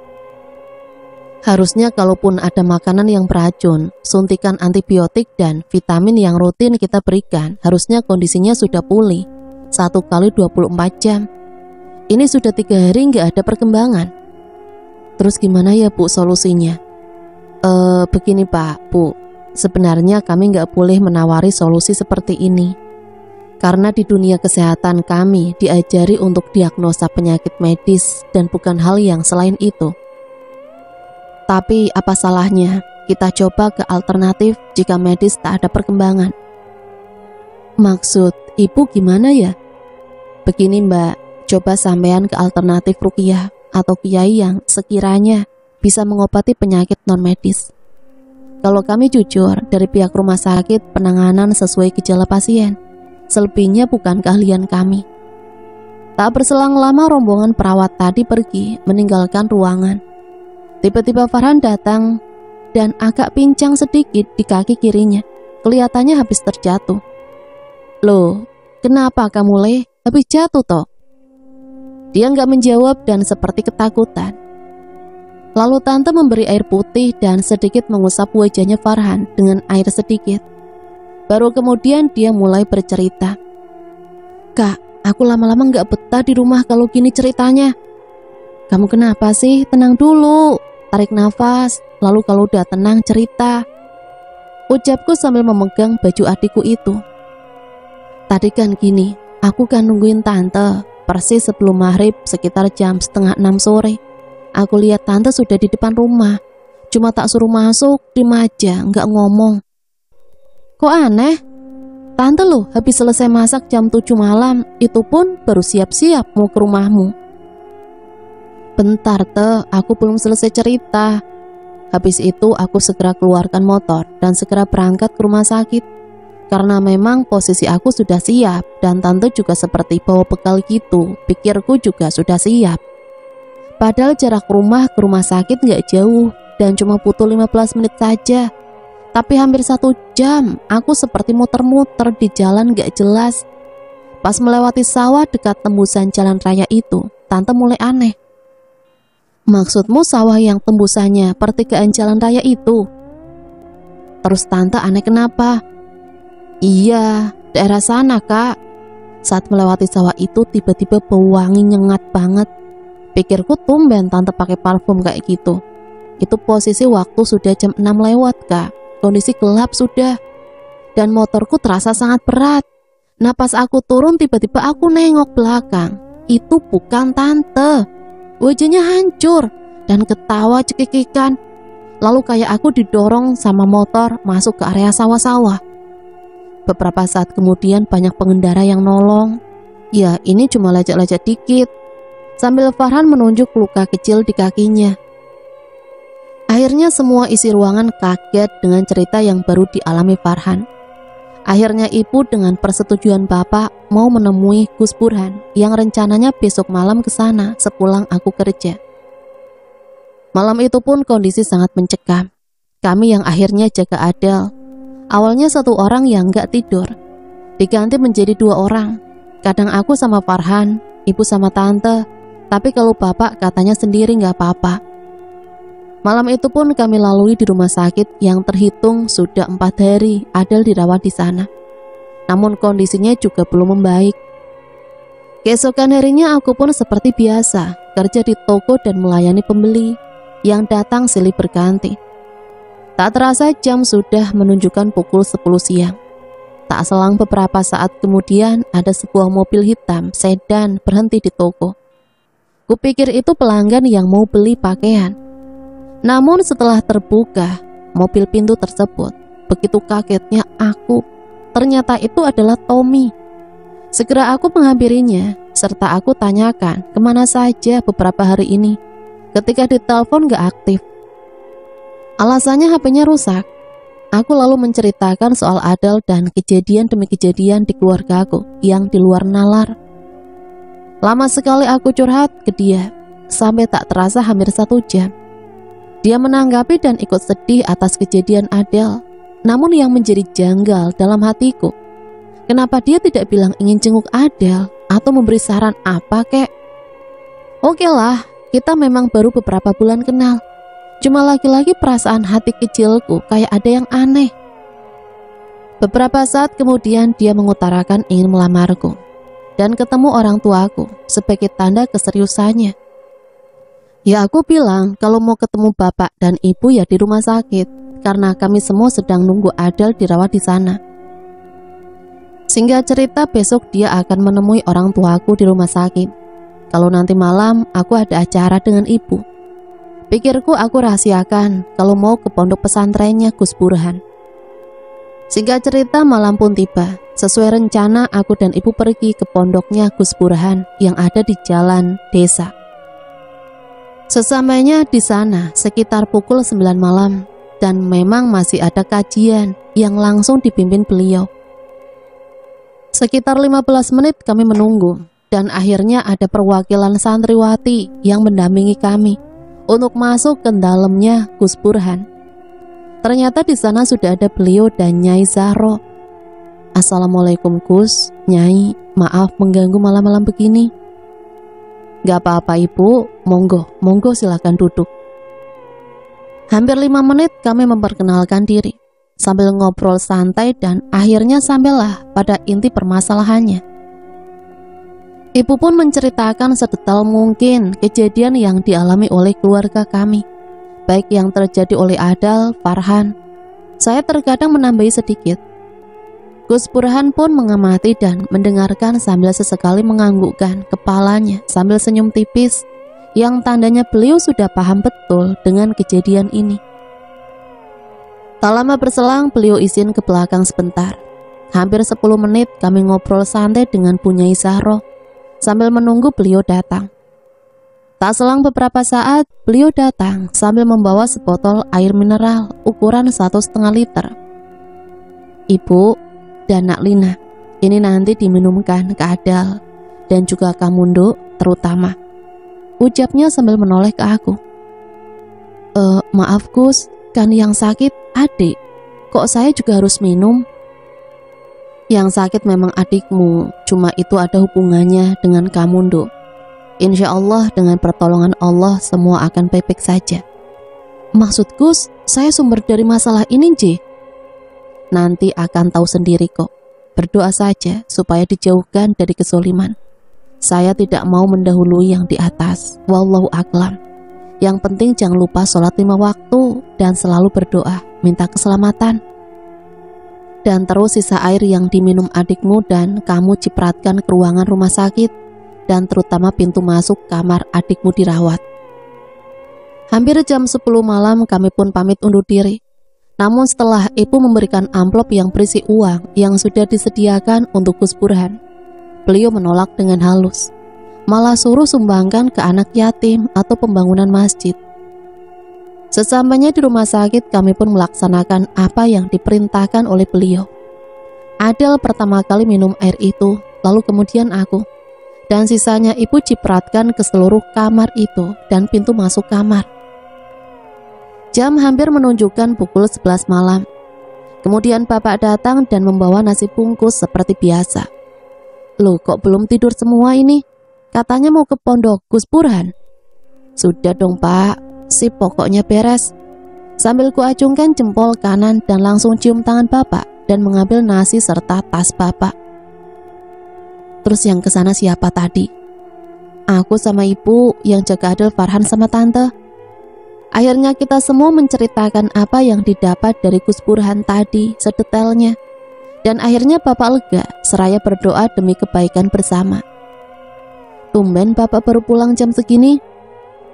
Harusnya kalaupun ada makanan yang beracun, suntikan antibiotik dan vitamin yang rutin kita berikan, harusnya kondisinya sudah pulih 1 kali 24 jam. Ini sudah 3 hari nggak ada perkembangan." "Terus gimana ya Bu solusinya?" Begini Pak, Bu, sebenarnya kami nggak boleh menawari solusi seperti ini. Karena di dunia kesehatan kami diajari untuk diagnosa penyakit medis dan bukan hal yang selain itu. Tapi apa salahnya kita coba ke alternatif jika medis tak ada perkembangan?" "Maksud Ibu gimana ya?" "Begini Mbak, coba sampean ke alternatif ruqyah atau kiai yang sekiranya bisa mengobati penyakit non-medis. Kalau kami jujur, dari pihak rumah sakit penanganan sesuai gejala pasien. Selebihnya bukan keahlian kami." Tak berselang lama rombongan perawat tadi pergi meninggalkan ruangan. Tiba-tiba Farhan datang dan agak pincang sedikit di kaki kirinya. Kelihatannya habis terjatuh. "Loh, kenapa kamu Le? Habis jatuh toh?" Dia nggak menjawab dan seperti ketakutan. Lalu tante memberi air putih dan sedikit mengusap wajahnya Farhan dengan air sedikit. Baru kemudian dia mulai bercerita. "Kak, aku lama-lama nggak betah di rumah kalau gini ceritanya." "Kamu kenapa sih? Tenang dulu. Tarik nafas, lalu kalau udah tenang cerita," ucapku sambil memegang baju adikku itu. "Tadi kan gini, aku kan nungguin tante, persis sebelum maghrib sekitar jam 5:30 sore. Aku lihat tante sudah di depan rumah, cuma tak suruh masuk, diem aja, nggak ngomong." "Kok aneh? Tante loh habis selesai masak jam 7 malam, itu pun baru siap-siap mau ke rumahmu." "Bentar Te, aku belum selesai cerita." Habis itu aku segera keluarkan motor dan segera berangkat ke rumah sakit. Karena memang posisi aku sudah siap dan tante juga seperti bawa bekal gitu, pikirku juga sudah siap. Padahal jarak rumah ke rumah sakit gak jauh dan cuma butuh 15 menit saja. Tapi hampir 1 jam aku seperti muter-muter di jalan gak jelas. Pas melewati sawah dekat tembusan jalan raya itu, tante mulai aneh. "Maksudmu sawah yang tembusannya pertigaan jalan raya itu?" Terus tante aneh kenapa? "Iya, daerah sana Kak. Saat melewati sawah itu tiba-tiba bau wangi nyengat banget. Pikirku tumben tante pakai parfum kayak gitu. Itu posisi waktu sudah jam 6 lewat Kak. Kondisi gelap sudah. Dan motorku terasa sangat berat. Nah pas aku turun tiba-tiba aku nengok belakang. Itu bukan tante. Wajahnya hancur dan ketawa cekikikan. Lalu kayak aku didorong sama motor masuk ke area sawah-sawah. Beberapa saat kemudian banyak pengendara yang nolong. Ya ini cuma lecet-lecet dikit. Sambil Farhan menunjuk luka kecil di kakinya. Akhirnya semua isi ruangan kaget dengan cerita yang baru dialami Farhan. Akhirnya ibu dengan persetujuan bapak mau menemui Gus Burhan yang rencananya besok malam ke sana sepulang aku kerja. Malam itu pun kondisi sangat mencekam. Kami yang akhirnya jaga Adele. Awalnya 1 orang yang gak tidur, diganti menjadi 2 orang. Kadang aku sama Farhan, ibu sama tante, tapi kalau bapak katanya sendiri gak apa-apa. Malam itu pun kami lalui di rumah sakit yang terhitung sudah 4 hari Adele dirawat di sana. Namun kondisinya juga belum membaik. Keesokan harinya aku pun seperti biasa kerja di toko dan melayani pembeli yang datang silih berganti. Tak terasa jam sudah menunjukkan pukul 10 siang. Tak selang beberapa saat kemudian ada sebuah mobil hitam sedan berhenti di toko. Kupikir itu pelanggan yang mau beli pakaian. Namun setelah terbuka mobil pintu tersebut, begitu kagetnya aku. Ternyata itu adalah Tommy. Segera aku menghampirinya, serta aku tanyakan kemana saja beberapa hari ini. Ketika ditelepon gak aktif. Alasannya HP-nya rusak. Aku lalu menceritakan soal Adel dan kejadian demi kejadian di keluarga aku yang di luar nalar. Lama sekali aku curhat ke dia, sampai tak terasa hampir 1 jam. Dia menanggapi dan ikut sedih atas kejadian Adel. Namun yang menjadi janggal dalam hatiku, kenapa dia tidak bilang ingin jenguk Adel atau memberi saran apa kek? Oke lah, kita memang baru beberapa bulan kenal. Cuma lagi-lagi perasaan hati kecilku kayak ada yang aneh. Beberapa saat kemudian dia mengutarakan ingin melamarku dan ketemu orang tuaku sebagai tanda keseriusannya. Ya aku bilang kalau mau ketemu bapak dan ibu ya di rumah sakit, karena kami semua sedang nunggu Adel dirawat di sana. Singkat cerita, besok dia akan menemui orang tuaku di rumah sakit. Kalau nanti malam aku ada acara dengan ibu. Pikirku aku rahasiakan kalau mau ke pondok pesantrennya Gus Burhan. Singkat cerita, malam pun tiba. Sesuai rencana, aku dan ibu pergi ke pondoknya Gus Burhan yang ada di jalan desa. Sesampainya di sana sekitar pukul 9 malam, dan memang masih ada kajian yang langsung dipimpin beliau. Sekitar 15 menit kami menunggu, dan akhirnya ada perwakilan santriwati yang mendampingi kami untuk masuk ke dalamnya Gus Burhan. Ternyata di sana sudah ada beliau dan Nyai Zahro. Assalamualaikum Gus, Nyai, maaf mengganggu malam-malam begini. Gak apa-apa ibu, monggo silakan duduk. Hampir 5 menit kami memperkenalkan diri, sambil ngobrol santai dan akhirnya sampailah pada inti permasalahannya. Ibu pun menceritakan sedetail mungkin kejadian yang dialami oleh keluarga kami, baik yang terjadi oleh Adel, Farhan. Saya terkadang menambahi sedikit. Gus Burhan pun mengamati dan mendengarkan sambil sesekali menganggukkan kepalanya sambil senyum tipis, yang tandanya beliau sudah paham betul dengan kejadian ini. Tak lama berselang beliau izin ke belakang sebentar. Hampir 10 menit kami ngobrol santai dengan Bu Nyai Zahro sambil menunggu beliau datang. Tak selang beberapa saat, beliau datang sambil membawa sebotol air mineral ukuran 1,5 liter. Ibu dan Nak Lina, ini nanti diminumkan ke Adel dan juga Kamundo terutama, ucapnya sambil menoleh ke aku. Maaf Gus, kan yang sakit adik, kok saya juga harus minum? Yang sakit memang adikmu, cuma itu ada hubungannya dengan Kamundo. Insya Allah dengan pertolongan Allah semua akan baik-baik saja. Maksud Gus, saya sumber dari masalah ini J. Nanti akan tahu sendiri kok. Berdoa saja supaya dijauhkan dari kezoliman. Saya tidak mau mendahului yang di atas. Wallahu a'lam. Yang penting jangan lupa sholat 5 waktu dan selalu berdoa, minta keselamatan. Dan terus sisa air yang diminum adikmu dan kamu cipratkan ke ruangan rumah sakit dan terutama pintu masuk kamar adikmu dirawat. Hampir jam 10 malam kami pun pamit undur diri. Namun setelah ibu memberikan amplop yang berisi uang yang sudah disediakan untuk Gus Burhan, beliau menolak dengan halus, malah suruh sumbangkan ke anak yatim atau pembangunan masjid. Sesampainya di rumah sakit kami pun melaksanakan apa yang diperintahkan oleh beliau. Adel pertama kali minum air itu, lalu kemudian aku, dan sisanya ibu cipratkan ke seluruh kamar itu dan pintu masuk kamar. Jam hampir menunjukkan pukul 11 malam. Kemudian bapak datang dan membawa nasi bungkus seperti biasa. Loh, kok belum tidur semua ini? Katanya mau ke pondok Gus Burhan. Sudah dong pak, sip pokoknya beres. Sambil kuacungkan jempol kanan dan langsung cium tangan bapak dan mengambil nasi serta tas bapak. Terus yang kesana siapa tadi? Aku sama ibu yang jaga Adel, Farhan sama tante. Akhirnya kita semua menceritakan apa yang didapat dari Gus Burhan tadi sedetailnya. Dan akhirnya bapak lega seraya berdoa demi kebaikan bersama. Tumben bapak baru pulang jam segini.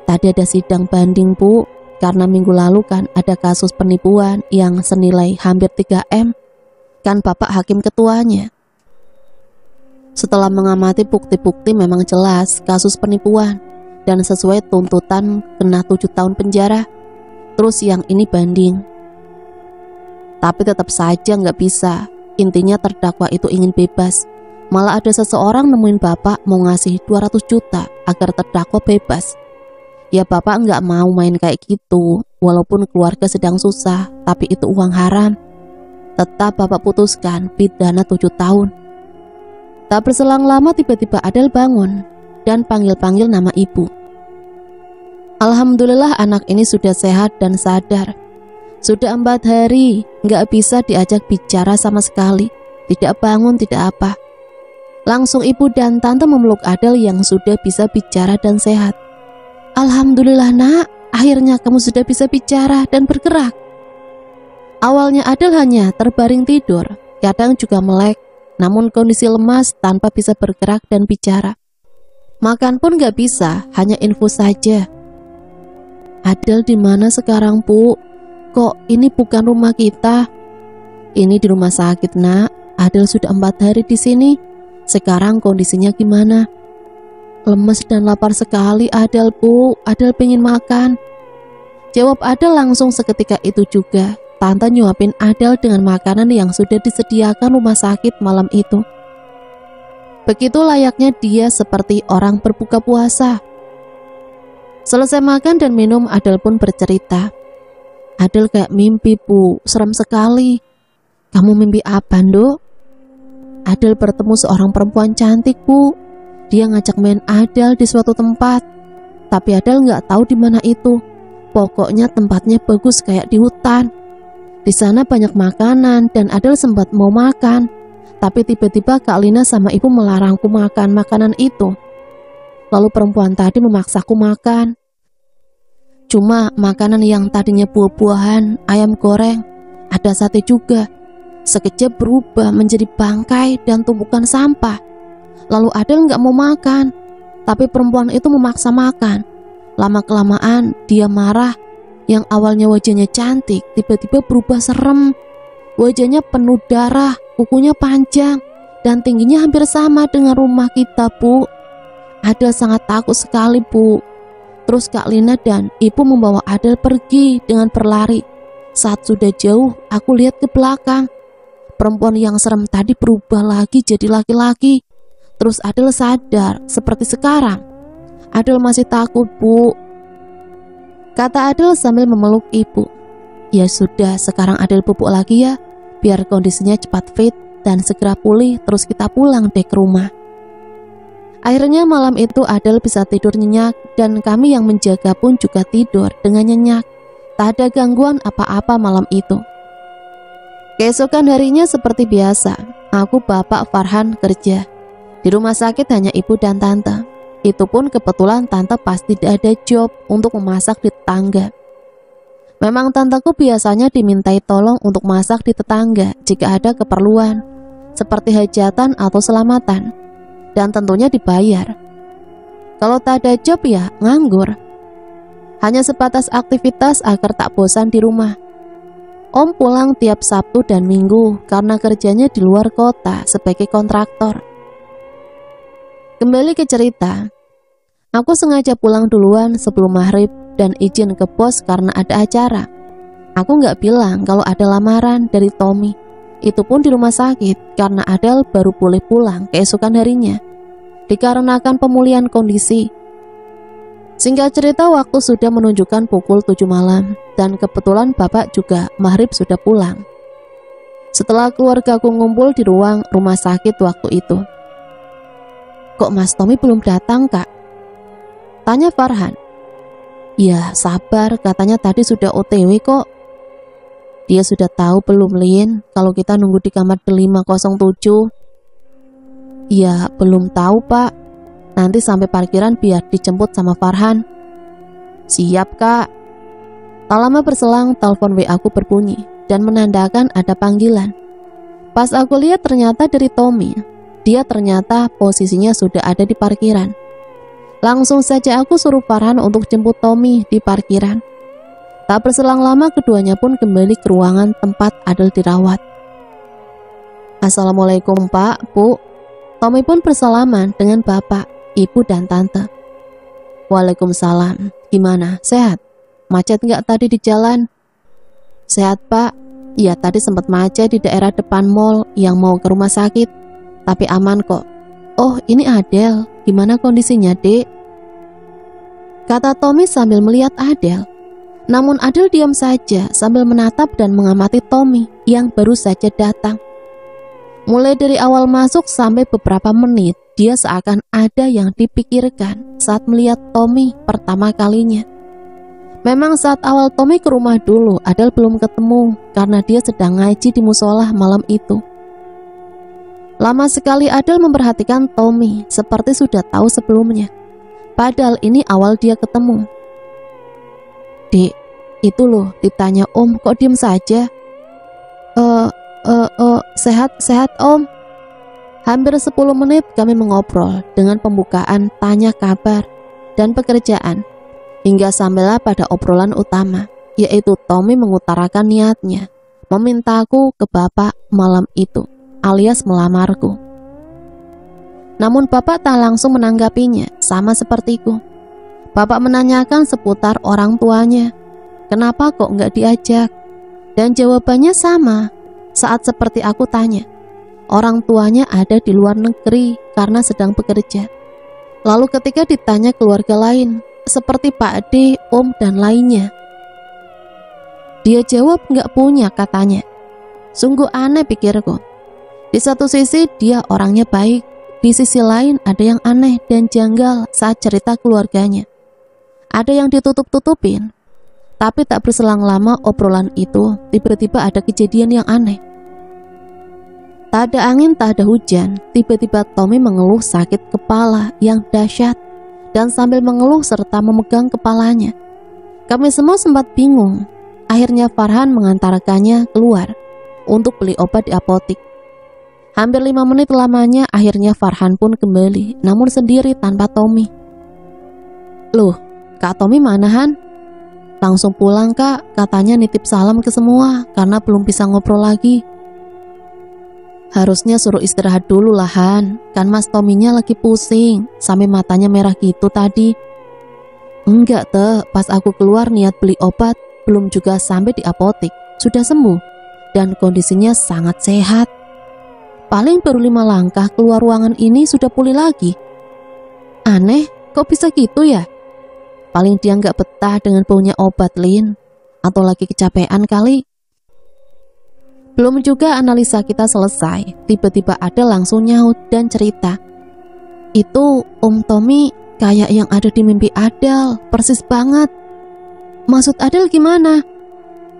Tadi ada sidang banding bu, karena minggu lalu kan ada kasus penipuan yang senilai hampir 3M, kan Bapak hakim ketuanya. Setelah mengamati bukti-bukti memang jelas kasus penipuan dan sesuai tuntutan kena 7 tahun penjara. Terus yang ini banding. Tapi tetap saja nggak bisa. Intinya terdakwa itu ingin bebas. Malah ada seseorang nemuin Bapak mau ngasih 200 juta agar terdakwa bebas. Ya Bapak nggak mau main kayak gitu. Walaupun keluarga sedang susah, tapi itu uang haram. Tetap Bapak putuskan pidana 7 tahun. Tak berselang lama tiba-tiba Adel bangun dan panggil-panggil nama ibu. Alhamdulillah anak ini sudah sehat dan sadar. Sudah 4 hari, nggak bisa diajak bicara sama sekali. Tidak bangun, tidak apa. Langsung ibu dan tante memeluk Adel yang sudah bisa bicara dan sehat. Alhamdulillah nak, akhirnya kamu sudah bisa bicara dan bergerak. Awalnya Adel hanya terbaring tidur, kadang juga melek, namun kondisi lemas tanpa bisa bergerak dan bicara. Makan pun nggak bisa, hanya infus saja. Adel di mana sekarang, Bu? Kok ini bukan rumah kita? Ini di rumah sakit, nak. Adel sudah 4 hari di sini. Sekarang kondisinya gimana? Lemes dan lapar sekali Adel, Bu. Adel pengen makan. Jawab Adel langsung seketika itu juga. Tante nyuapin Adel dengan makanan yang sudah disediakan rumah sakit malam itu. Begitu layaknya dia seperti orang berbuka puasa. Selesai makan dan minum, Adel pun bercerita. Adel kayak mimpi, Bu. Serem sekali. Kamu mimpi apa, Nduk? Adel bertemu seorang perempuan cantik, Bu. Dia ngajak main Adel di suatu tempat. Tapi Adel nggak tahu di mana itu. Pokoknya tempatnya bagus kayak di hutan. Di sana banyak makanan dan Adel sempat mau makan. Tapi tiba-tiba Kak Lina sama ibu melarangku makan makanan itu. Lalu perempuan tadi memaksaku makan. Cuma makanan yang tadinya buah-buahan, ayam goreng, ada sate juga. Sekejap berubah menjadi bangkai dan tumpukan sampah. Lalu Adel nggak mau makan, tapi perempuan itu memaksa makan. Lama-kelamaan dia marah. Yang awalnya wajahnya cantik, tiba-tiba berubah serem. Wajahnya penuh darah, kukunya panjang, dan tingginya hampir sama dengan rumah kita, Bu. Adel sangat takut sekali, Bu. Terus Kak Lina dan ibu membawa Adel pergi dengan berlari. Saat sudah jauh, aku lihat ke belakang. Perempuan yang serem tadi berubah lagi jadi laki-laki. Terus Adel sadar, seperti sekarang. Adel masih takut, Bu. Kata Adel sambil memeluk ibu. Ya sudah, sekarang Adel pupuk lagi ya, biar kondisinya cepat fit dan segera pulih, terus kita pulang deh ke rumah. Akhirnya malam itu Adel bisa tidur nyenyak dan kami yang menjaga pun juga tidur dengan nyenyak. Tak ada gangguan apa-apa malam itu. Keesokan harinya seperti biasa, aku Bapak Farhan kerja. Di rumah sakit hanya ibu dan tante. Itu pun kebetulan tante pasti tidak ada job untuk memasak di tetangga. Memang tanteku biasanya dimintai tolong untuk masak di tetangga jika ada keperluan, seperti hajatan atau selamatan. Dan tentunya dibayar. Kalau tak ada job ya nganggur. Hanya sebatas aktivitas agar tak bosan di rumah. Om pulang tiap Sabtu dan Minggu karena kerjanya di luar kota sebagai kontraktor. Kembali ke cerita. Aku sengaja pulang duluan sebelum maghrib dan izin ke bos karena ada acara. Aku nggak bilang kalau ada lamaran dari Tommy. Itu pun di rumah sakit karena Adel baru boleh pulang keesokan harinya. Dikarenakan pemulihan kondisi. Singkat cerita, waktu sudah menunjukkan pukul 7 malam dan kebetulan bapak juga maghrib sudah pulang. Setelah keluargaku ngumpul di ruang rumah sakit waktu itu. Kok Mas Tommy belum datang, Kak? Tanya Farhan. Ya sabar, katanya tadi sudah OTW kok. Dia sudah tahu belum Lin kalau kita nunggu di kamar 507? Ya belum tahu Pak. Nanti sampai parkiran biar dijemput sama Farhan. Siap Kak. Tak lama berselang telepon WA aku berbunyi dan menandakan ada panggilan. Pas aku lihat ternyata dari Tommy. Dia ternyata posisinya sudah ada di parkiran. Langsung saja aku suruh Farhan untuk jemput Tommy di parkiran. Tak berselang lama keduanya pun kembali ke ruangan tempat Adel dirawat. Assalamualaikum Pak, Bu. Tommy pun bersalaman dengan bapak, ibu dan tante. Waalaikumsalam. Gimana, sehat? Macet nggak tadi di jalan? Sehat Pak. Ya tadi sempat macet di daerah depan mall yang mau ke rumah sakit. Tapi aman kok. Oh ini Adel. Gimana kondisinya dek? Kata Tommy sambil melihat Adel. Namun Adel diam saja sambil menatap dan mengamati Tommy yang baru saja datang. Mulai dari awal masuk sampai beberapa menit, dia seakan ada yang dipikirkan saat melihat Tommy pertama kalinya. Memang saat awal Tommy ke rumah dulu, Adel belum ketemu karena dia sedang ngaji di musola malam itu. Lama sekali Adel memperhatikan Tommy seperti sudah tahu sebelumnya. Padahal ini awal dia ketemu. Dek, itu loh ditanya Om, kok diem saja? Sehat Om. Hampir 10 menit kami mengobrol dengan pembukaan tanya kabar dan pekerjaan. Hingga sampailah pada obrolan utama, yaitu Tommy mengutarakan niatnya memintaku ke bapak malam itu, alias melamarku. Namun bapak tak langsung menanggapinya, sama sepertiku. Bapak menanyakan seputar orang tuanya, kenapa kok nggak diajak? Dan jawabannya sama saat seperti aku tanya, orang tuanya ada di luar negeri karena sedang bekerja. Lalu ketika ditanya keluarga lain, seperti Pak D, Om, dan lainnya, dia jawab nggak punya katanya. Sungguh aneh pikirku. Di satu sisi dia orangnya baik, di sisi lain ada yang aneh dan janggal saat cerita keluarganya. Ada yang ditutup-tutupin. Tapi tak berselang lama obrolan itu, tiba-tiba ada kejadian yang aneh. Tak ada angin, tak ada hujan, tiba-tiba Tommy mengeluh sakit kepala yang dahsyat. Dan sambil mengeluh serta memegang kepalanya, kami semua sempat bingung. Akhirnya Farhan mengantarkannya keluar untuk beli obat di apotik. Hampir 5 menit lamanya akhirnya Farhan pun kembali, namun sendiri tanpa Tommy. Loh, Kak Tommy mana Han? Langsung pulang Kak, katanya nitip salam ke semua karena belum bisa ngobrol lagi. Harusnya suruh istirahat dulu lah Han, kan Mas Tominya lagi pusing, sampai matanya merah gitu tadi. Enggak teh, pas aku keluar niat beli obat, belum juga sampai di apotik, sudah sembuh, dan kondisinya sangat sehat. Paling baru 5 langkah keluar ruangan ini sudah pulih lagi. Aneh, kok bisa gitu ya? Paling dia nggak betah dengan baunya obat Lin, atau lagi kecapean kali. Belum juga analisa kita selesai, tiba-tiba ada langsung nyaut dan cerita. Itu Om Tommy kayak yang ada di mimpi Adel, persis banget. Maksud Adel gimana?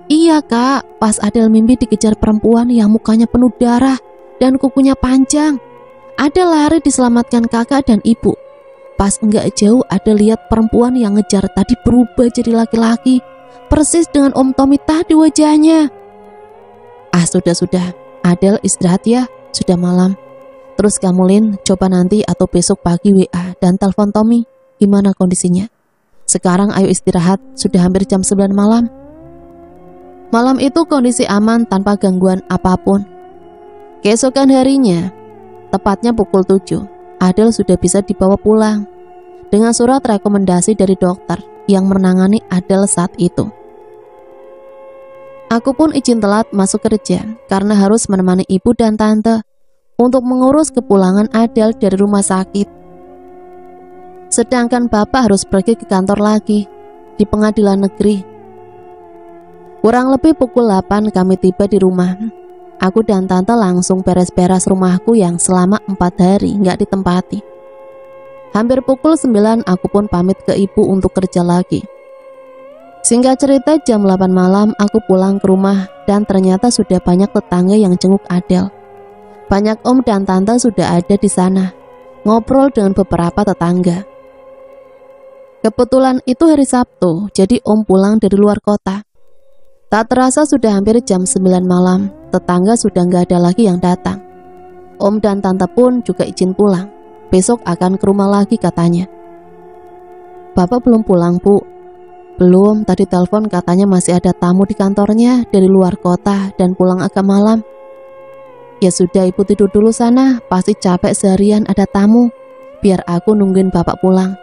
Iya Kak, pas Adel mimpi dikejar perempuan yang mukanya penuh darah dan kukunya panjang. Adel lari diselamatkan kakak dan ibu. Pas enggak jauh ada lihat perempuan yang ngejar tadi berubah jadi laki-laki, persis dengan Om Tommy tadi wajahnya. Sudah, Adel istirahat ya, sudah malam. Terus kamu Lin, coba nanti atau besok pagi WA dan telepon Tommy, gimana kondisinya. Sekarang ayo istirahat, sudah hampir jam 9 malam. Malam itu kondisi aman tanpa gangguan apapun. Keesokan harinya, tepatnya pukul 7, Adel sudah bisa dibawa pulang dengan surat rekomendasi dari dokter yang menangani Adel saat itu. Aku pun izin telat masuk kerja karena harus menemani ibu dan tante untuk mengurus kepulangan Adel dari rumah sakit. Sedangkan bapak harus pergi ke kantor lagi di pengadilan negeri. Kurang lebih pukul 8 kami tiba di rumah. Aku dan tante langsung beres-beres rumahku yang selama 4 hari nggak ditempati. Hampir pukul 9 aku pun pamit ke ibu untuk kerja lagi. Singkat cerita jam 8 malam aku pulang ke rumah dan ternyata sudah banyak tetangga yang jenguk Adel. Banyak om dan tante sudah ada di sana, ngobrol dengan beberapa tetangga. Kebetulan itu hari Sabtu, jadi om pulang dari luar kota. Tak terasa sudah hampir jam 9 malam, tetangga sudah nggak ada lagi yang datang. Om dan tante pun juga izin pulang, besok akan ke rumah lagi katanya. Bapak belum pulang Bu. Belum, tadi telepon katanya masih ada tamu di kantornya dari luar kota dan pulang agak malam. Ya sudah, ibu tidur dulu sana, pasti capek seharian ada tamu. Biar aku nungguin bapak pulang.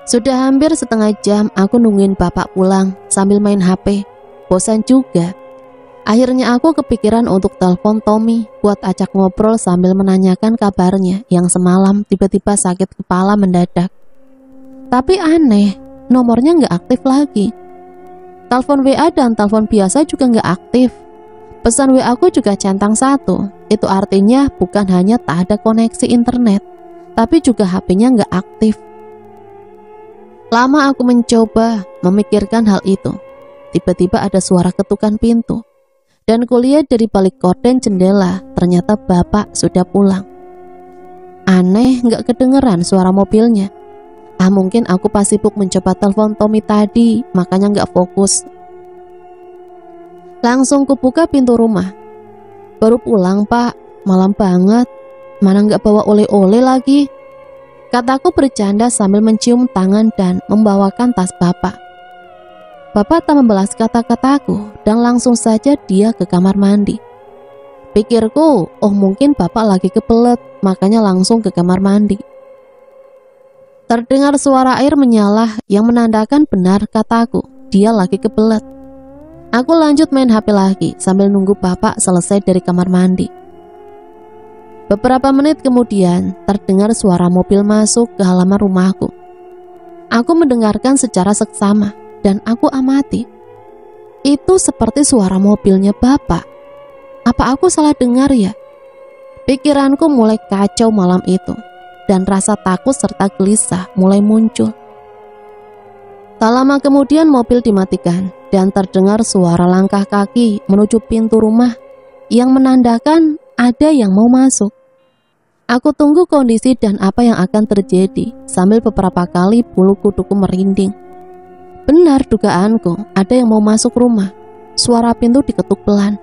Sudah hampir setengah jam aku nungguin bapak pulang sambil main HP. Bosan juga. Akhirnya aku kepikiran untuk telepon Tommy buat ajak ngobrol sambil menanyakan kabarnya yang semalam tiba-tiba sakit kepala mendadak. Tapi aneh, nomornya nggak aktif lagi. Telepon WA dan telepon biasa juga nggak aktif. Pesan WA aku juga centang 1. Itu artinya bukan hanya tak ada koneksi internet, tapi juga HP-nya nggak aktif. Lama aku mencoba memikirkan hal itu. Tiba-tiba ada suara ketukan pintu. Dan kulihat dari balik gorden jendela, ternyata bapak sudah pulang. Aneh, nggak kedengeran suara mobilnya. Mungkin aku pas sibuk mencoba telepon Tommy tadi, makanya nggak fokus. Langsung kubuka pintu rumah. Baru pulang pak, malam banget. Mana nggak bawa oleh-oleh lagi? Kataku bercanda sambil mencium tangan dan membawakan tas bapak. Bapak tak membalas kata-kataku dan langsung saja dia ke kamar mandi. Pikirku, oh mungkin bapak lagi kebelet, makanya langsung ke kamar mandi. Terdengar suara air menyala yang menandakan benar kataku, dia lagi kebelet. Aku lanjut main HP lagi sambil nunggu bapak selesai dari kamar mandi. Beberapa menit kemudian terdengar suara mobil masuk ke halaman rumahku. Aku mendengarkan secara seksama dan aku amati. Itu seperti suara mobilnya bapak. Apa aku salah dengar ya? Pikiranku mulai kacau malam itu dan rasa takut serta gelisah mulai muncul. Tak lama kemudian mobil dimatikan dan terdengar suara langkah kaki menuju pintu rumah yang menandakan ada yang mau masuk. Aku tunggu kondisi dan apa yang akan terjadi sambil beberapa kali bulu kuduku merinding. Benar dugaanku, ada yang mau masuk rumah. Suara pintu diketuk pelan.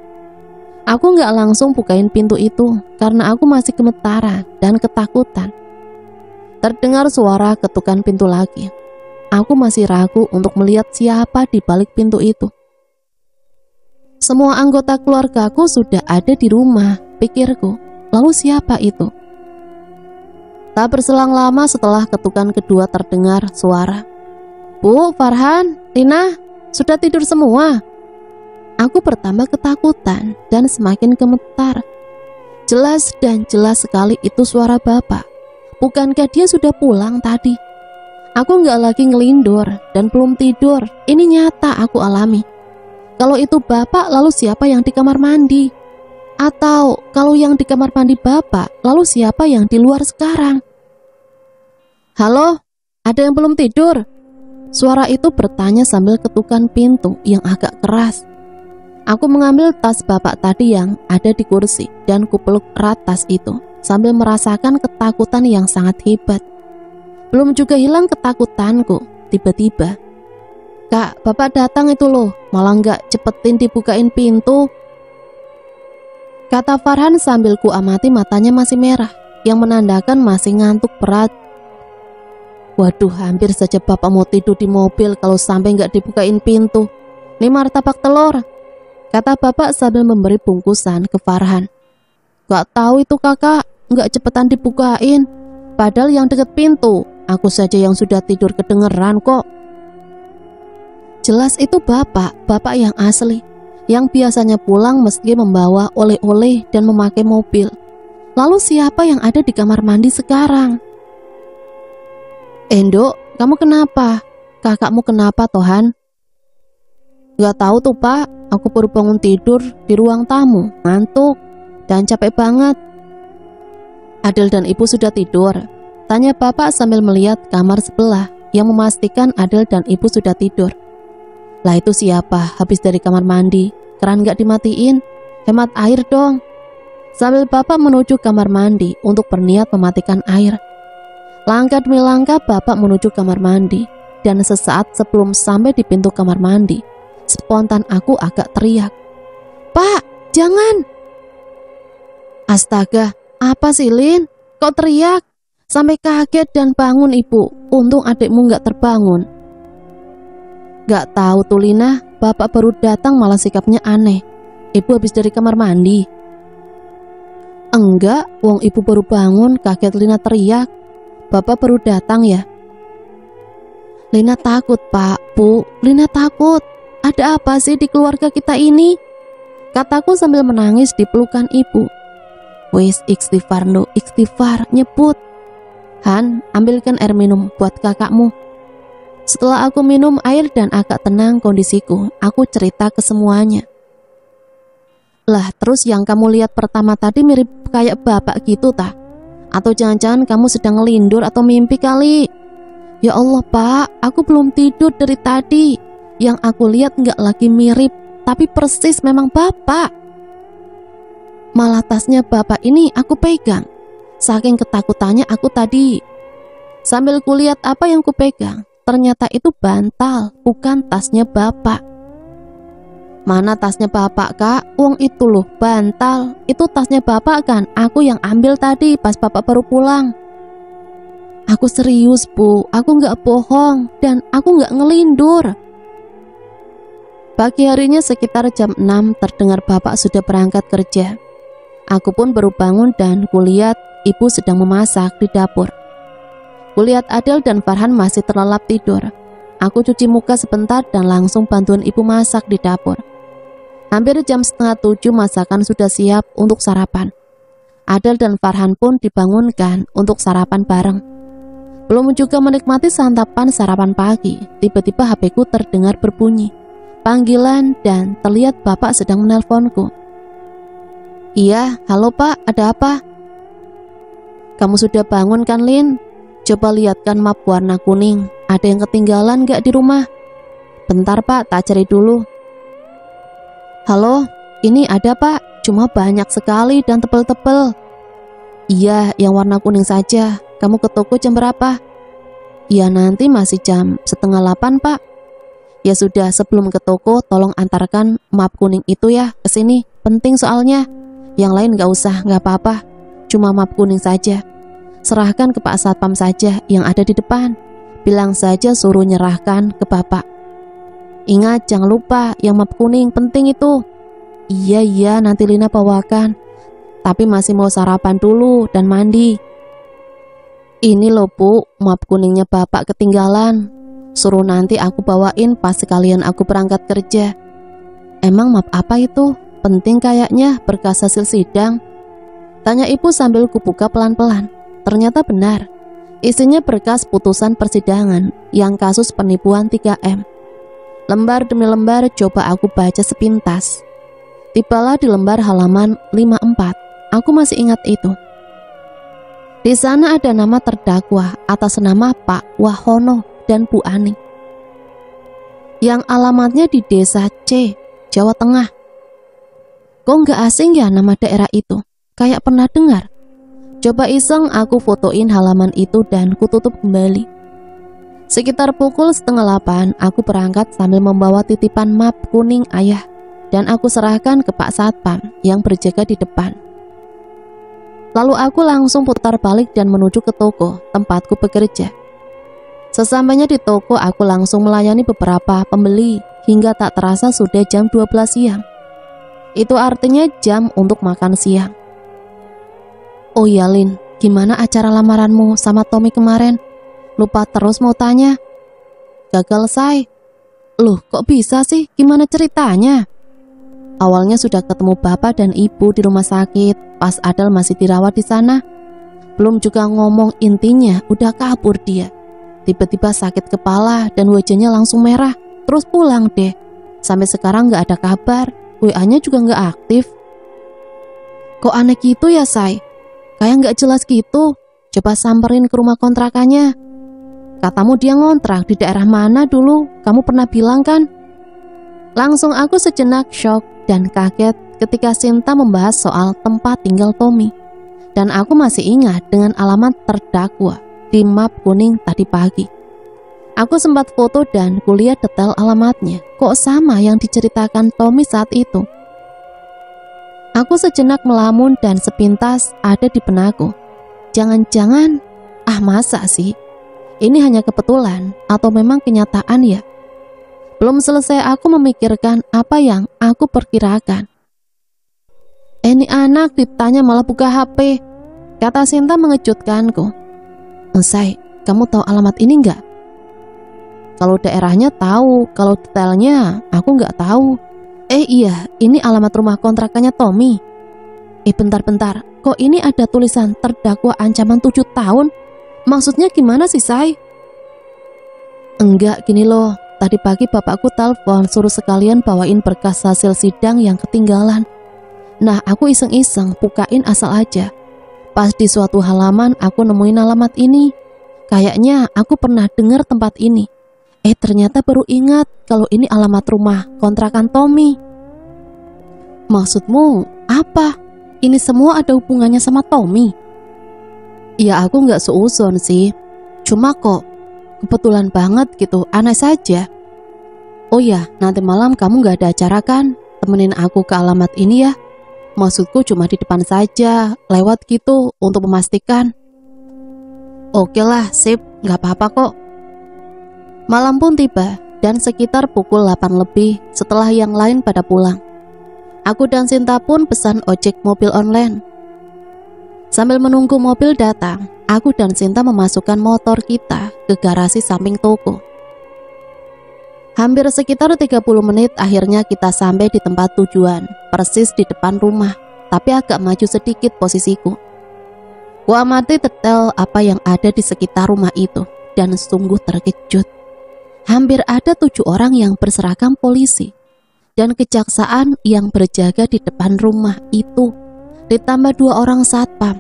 Aku gak langsung bukain pintu itu karena aku masih gemetaran dan ketakutan. Terdengar suara ketukan pintu lagi. Aku masih ragu untuk melihat siapa di balik pintu itu. Semua anggota keluargaku sudah ada di rumah, pikirku. Lalu siapa itu? Tak berselang lama setelah ketukan kedua terdengar suara. Bu, Farhan, Tina, sudah tidur semua? Aku bertambah ketakutan dan semakin gemetar. Jelas dan jelas sekali itu suara bapak. Bukankah dia sudah pulang tadi? Aku nggak lagi ngelindur dan belum tidur. Ini nyata aku alami. Kalau itu bapak, lalu siapa yang di kamar mandi? Atau kalau yang di kamar mandi bapak, lalu siapa yang di luar sekarang? Halo, ada yang belum tidur? Suara itu bertanya sambil ketukan pintu yang agak keras. Aku mengambil tas bapak tadi yang ada di kursi dan kupeluk erat tas itu sambil merasakan ketakutan yang sangat hebat. Belum juga hilang ketakutanku, tiba-tiba, Kak, bapak datang itu loh, malah nggak cepetin dibukain pintu. Kata Farhan sambil ku amati matanya masih merah, yang menandakan masih ngantuk berat. Waduh, hampir saja bapak mau tidur di mobil kalau sampai nggak dibukain pintu. Ini martabak telur, kata bapak sambil memberi bungkusan ke Farhan. Gak tahu itu kakak, nggak cepetan dibukain. Padahal yang deket pintu, aku saja yang sudah tidur kedengeran kok. Jelas itu bapak yang asli, yang biasanya pulang meski membawa oleh-oleh dan memakai mobil. Lalu siapa yang ada di kamar mandi sekarang? Endo, kamu kenapa? Kakakmu kenapa, Tohan? Gak tahu tuh pak, aku baru bangun tidur di ruang tamu, ngantuk dan capek banget. Adel dan ibu sudah tidur? Tanya bapak sambil melihat kamar sebelah yang memastikan Adel dan ibu sudah tidur. Lah itu siapa habis dari kamar mandi? Keran gak dimatiin? Hemat air dong. Sambil bapak menuju kamar mandi untuk berniat mematikan air. Langkah demi langkah bapak menuju kamar mandi. Dan sesaat sebelum sampai di pintu kamar mandi, spontan aku agak teriak, Pak, jangan! Astaga, apa sih Lin? Kok teriak? Sampai kaget dan bangun ibu. Untung adikmu gak terbangun. Gak tahu tuh Lina, bapak baru datang malah sikapnya aneh. Ibu habis dari kamar mandi. Enggak, wong ibu baru bangun, kaget Lina teriak. Bapak baru datang ya? Lina takut Pak, Bu, Lina takut. Ada apa sih di keluarga kita ini? Kataku sambil menangis di pelukan ibu. Wis istighfar no, istighfar, nyebut. Han, ambilkan air minum buat kakakmu. Setelah aku minum air dan agak tenang kondisiku, aku cerita ke semuanya. Lah terus yang kamu lihat pertama tadi mirip kayak bapak gitu tah? Atau jangan-jangan kamu sedang ngelindur atau mimpi kali? Ya Allah Pak, aku belum tidur dari tadi. Yang aku lihat nggak lagi mirip, tapi persis memang bapak. Malah tasnya bapak ini aku pegang. Saking ketakutannya aku tadi. Sambil kulihat apa yang kupegang, ternyata itu bantal, bukan tasnya bapak. Mana tasnya bapak kak? Wong itu loh bantal. Itu tasnya bapak kan? Aku yang ambil tadi pas bapak baru pulang. Aku serius Bu, aku gak bohong. Dan aku gak ngelindur. Pagi harinya sekitar jam 6 terdengar bapak sudah berangkat kerja. Aku pun baru bangun dan kulihat ibu sedang memasak di dapur. Kulihat Adel dan Farhan masih terlelap tidur. Aku cuci muka sebentar dan langsung bantuin ibu masak di dapur. Hampir jam 6:30 masakan sudah siap untuk sarapan. Adel dan Farhan pun dibangunkan untuk sarapan bareng. Belum juga menikmati santapan sarapan pagi, tiba-tiba HP-ku terdengar berbunyi. Panggilan dan terlihat bapak sedang menelponku. Iya, halo Pak, ada apa? Kamu sudah bangun kan Lin? Coba lihatkan map warna kuning. Ada yang ketinggalan gak di rumah? Bentar Pak, tak cari dulu. Halo, ini ada Pak, cuma banyak sekali dan tebel-tebel. Iya, yang warna kuning saja. Kamu ke toko jam berapa? Iya, nanti masih jam 7:30 Pak. Ya sudah, sebelum ke toko tolong antarkan map kuning itu ya ke sini. Penting soalnya. Yang lain gak usah, gak apa-apa. Cuma map kuning saja. Serahkan ke Pak Satpam saja yang ada di depan. Bilang saja suruh nyerahkan ke Bapak. Ingat, jangan lupa yang map kuning, penting itu. Iya, nanti Lina bawakan. Tapi masih mau sarapan dulu dan mandi. Ini loh Bu, map kuningnya Bapak ketinggalan. Suruh nanti aku bawain pas sekalian aku berangkat kerja. Emang map apa itu? Penting kayaknya, berkas hasil sidang. Tanya ibu sambil kubuka pelan-pelan. Ternyata benar. Isinya berkas putusan persidangan yang kasus penipuan 3M. Lembar demi lembar coba aku baca sepintas. Tibalah di lembar halaman 54. Aku masih ingat itu. Di sana ada nama terdakwa atas nama Pak Wahono dan Bu Ani. Yang alamatnya di Desa C, Jawa Tengah. Kok nggak asing ya nama daerah itu? Kayak pernah dengar. Coba iseng aku fotoin halaman itu dan kututup kembali. Sekitar pukul 7:30 aku berangkat sambil membawa titipan map kuning ayah dan aku serahkan ke Pak Satpam yang berjaga di depan. Lalu aku langsung putar balik dan menuju ke toko tempatku bekerja. Sesampainya di toko aku langsung melayani beberapa pembeli hingga tak terasa sudah jam 12 siang. Itu artinya jam untuk makan siang. Oh ya Lin, gimana acara lamaranmu sama Tommy kemarin? Lupa terus mau tanya. Gagal say. Loh kok bisa sih? Gimana ceritanya? Awalnya sudah ketemu bapak dan ibu di rumah sakit pas Adel masih dirawat di sana. Belum juga ngomong intinya udah kabur dia. Tiba-tiba sakit kepala dan wajahnya langsung merah. Terus pulang deh. Sampai sekarang gak ada kabar. WA-nya juga gak aktif. Kok aneh gitu ya say? Kayak gak jelas gitu. Coba samperin ke rumah kontrakannya. Katamu dia ngontrak di daerah mana dulu? Kamu pernah bilang kan? Langsung aku sejenak shock dan kaget ketika Sinta membahas soal tempat tinggal Tommy. Dan aku masih ingat dengan alamat terdakwa di map kuning tadi pagi. Aku sempat foto dan kulihat detail alamatnya. Kok sama yang diceritakan Tommy saat itu? Aku sejenak melamun dan sepintas ada di benakku. Jangan-jangan, masa sih? Ini hanya kebetulan atau memang kenyataan ya? Belum selesai aku memikirkan apa yang aku perkirakan. Ini anak ditanya malah buka HP, kata Sinta mengejutkanku. Say, kamu tahu alamat ini enggak? Kalau daerahnya tahu, kalau detailnya aku nggak tahu. Iya, ini alamat rumah kontrakannya Tommy. Bentar-bentar, kok ini ada tulisan terdakwa ancaman 7 tahun? Maksudnya gimana sih, Say? Enggak, gini loh. Tadi pagi bapakku telepon suruh sekalian bawain berkas hasil sidang yang ketinggalan. Nah, aku iseng-iseng bukain asal aja. Pas di suatu halaman aku nemuin alamat ini. Kayaknya aku pernah dengar tempat ini. Ternyata baru ingat kalau ini alamat rumah kontrakan Tommy. Maksudmu apa? Ini semua ada hubungannya sama Tommy? Ya aku nggak seuzon sih. Cuma kok kebetulan banget gitu, aneh saja. Oh ya, nanti malam kamu nggak ada acara kan? Temenin aku ke alamat ini ya. Maksudku cuma di depan saja, lewat gitu untuk memastikan. Oke lah, sip, nggak apa-apa kok. Malam pun tiba dan sekitar pukul 8 lebih setelah yang lain pada pulang. Aku dan Sinta pun pesan ojek mobil online. Sambil menunggu mobil datang, aku dan Sinta memasukkan motor kita ke garasi samping toko. Hampir sekitar 30 menit akhirnya kita sampai di tempat tujuan, persis di depan rumah, tapi agak maju sedikit posisiku. Ku amati detail apa yang ada di sekitar rumah itu dan sungguh terkejut. Hampir ada 7 orang yang berseragam polisi dan kejaksaan yang berjaga di depan rumah itu, ditambah 2 orang satpam.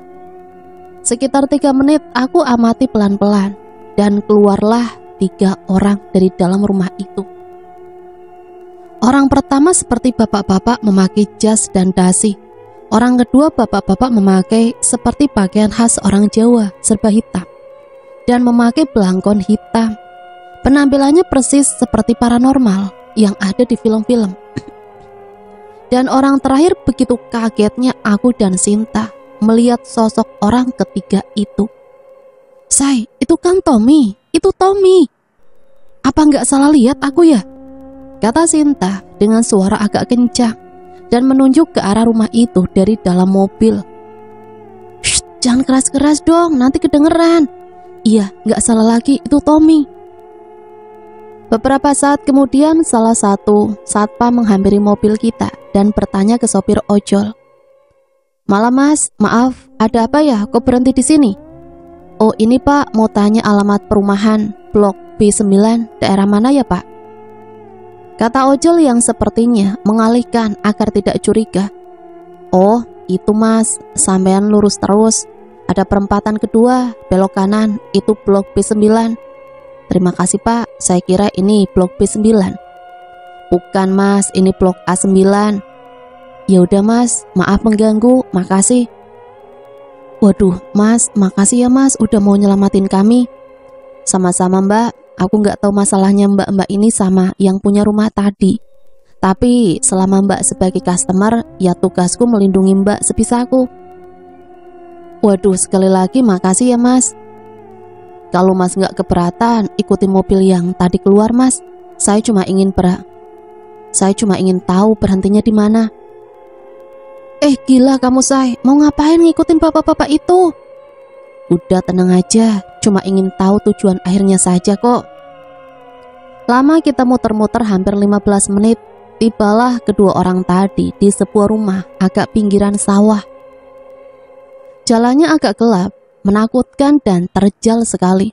Sekitar 3 menit aku amati pelan-pelan dan keluarlah 3 orang dari dalam rumah itu. Orang pertama seperti bapak-bapak memakai jas dan dasi. Orang kedua bapak-bapak memakai seperti pakaian khas orang Jawa, serba hitam, dan memakai belangkon hitam. Penampilannya persis seperti paranormal yang ada di film-film. Dan orang terakhir begitu kagetnya aku dan Sinta melihat sosok orang ketiga itu. Say, itu kan Tommy, itu Tommy. Apa nggak salah lihat aku ya? Kata Sinta dengan suara agak kencang dan menunjuk ke arah rumah itu dari dalam mobil. Shh, jangan keras-keras dong, nanti kedengeran. Iya, nggak salah lagi, itu Tommy. Beberapa saat kemudian salah satu satpam menghampiri mobil kita dan bertanya ke sopir ojol. Malam mas, maaf, ada apa ya? Kok berhenti di sini? Oh ini pak, mau tanya alamat perumahan Blok B9, daerah mana ya pak? Kata ojol yang sepertinya mengalihkan agar tidak curiga. Oh itu mas, sampean lurus terus. Ada perempatan kedua, belok kanan, itu Blok B9. Terima kasih pak, saya kira ini Blok B9. Bukan mas, ini Blok A9. Ya udah mas, maaf mengganggu, makasih. Waduh mas, makasih ya mas udah mau nyelamatin kami. Sama-sama mbak, aku nggak tahu masalahnya mbak-mbak ini sama yang punya rumah tadi. Tapi selama mbak sebagai customer, ya tugasku melindungi mbak sebisaku. Waduh sekali lagi makasih ya mas. Kalau mas nggak keberatan ikuti mobil yang tadi keluar mas, saya cuma ingin tahu berhentinya di mana. Gila kamu say, mau ngapain ngikutin bapak-bapak itu? Udah tenang aja, cuma ingin tahu tujuan akhirnya saja kok. Lama kita muter-muter hampir 15 menit, tibalah kedua orang tadi di sebuah rumah agak pinggiran sawah. Jalannya agak gelap, menakutkan dan terjal sekali.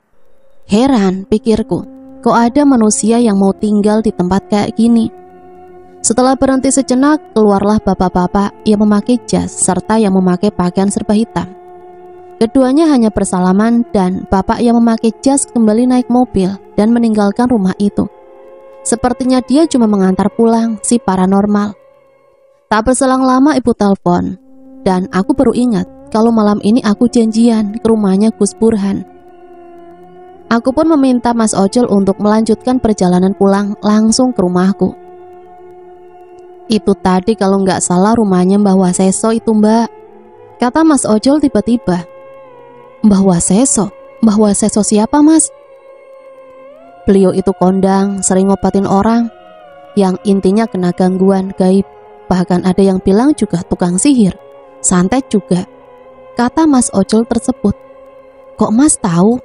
Heran pikirku, kok ada manusia yang mau tinggal di tempat kayak gini. Setelah berhenti sejenak, keluarlah bapak-bapak yang memakai jas serta yang memakai pakaian serba hitam. Keduanya hanya bersalaman dan bapak yang memakai jas kembali naik mobil dan meninggalkan rumah itu. Sepertinya dia cuma mengantar pulang si paranormal. Tak berselang lama ibu telepon dan aku baru ingat kalau malam ini aku janjian ke rumahnya Gus Burhan. Aku pun meminta Mas Ojol untuk melanjutkan perjalanan pulang langsung ke rumahku. Itu tadi kalau nggak salah rumahnya Mbah Waseso itu mbak, kata Mas Ojol tiba-tiba. Mbah Waseso? Mbah Waseso siapa mas? Beliau itu kondang, sering ngobatin orang yang intinya kena gangguan gaib. Bahkan ada yang bilang juga tukang sihir, santet juga, kata Mas Ojol tersebut. Kok Mas tahu?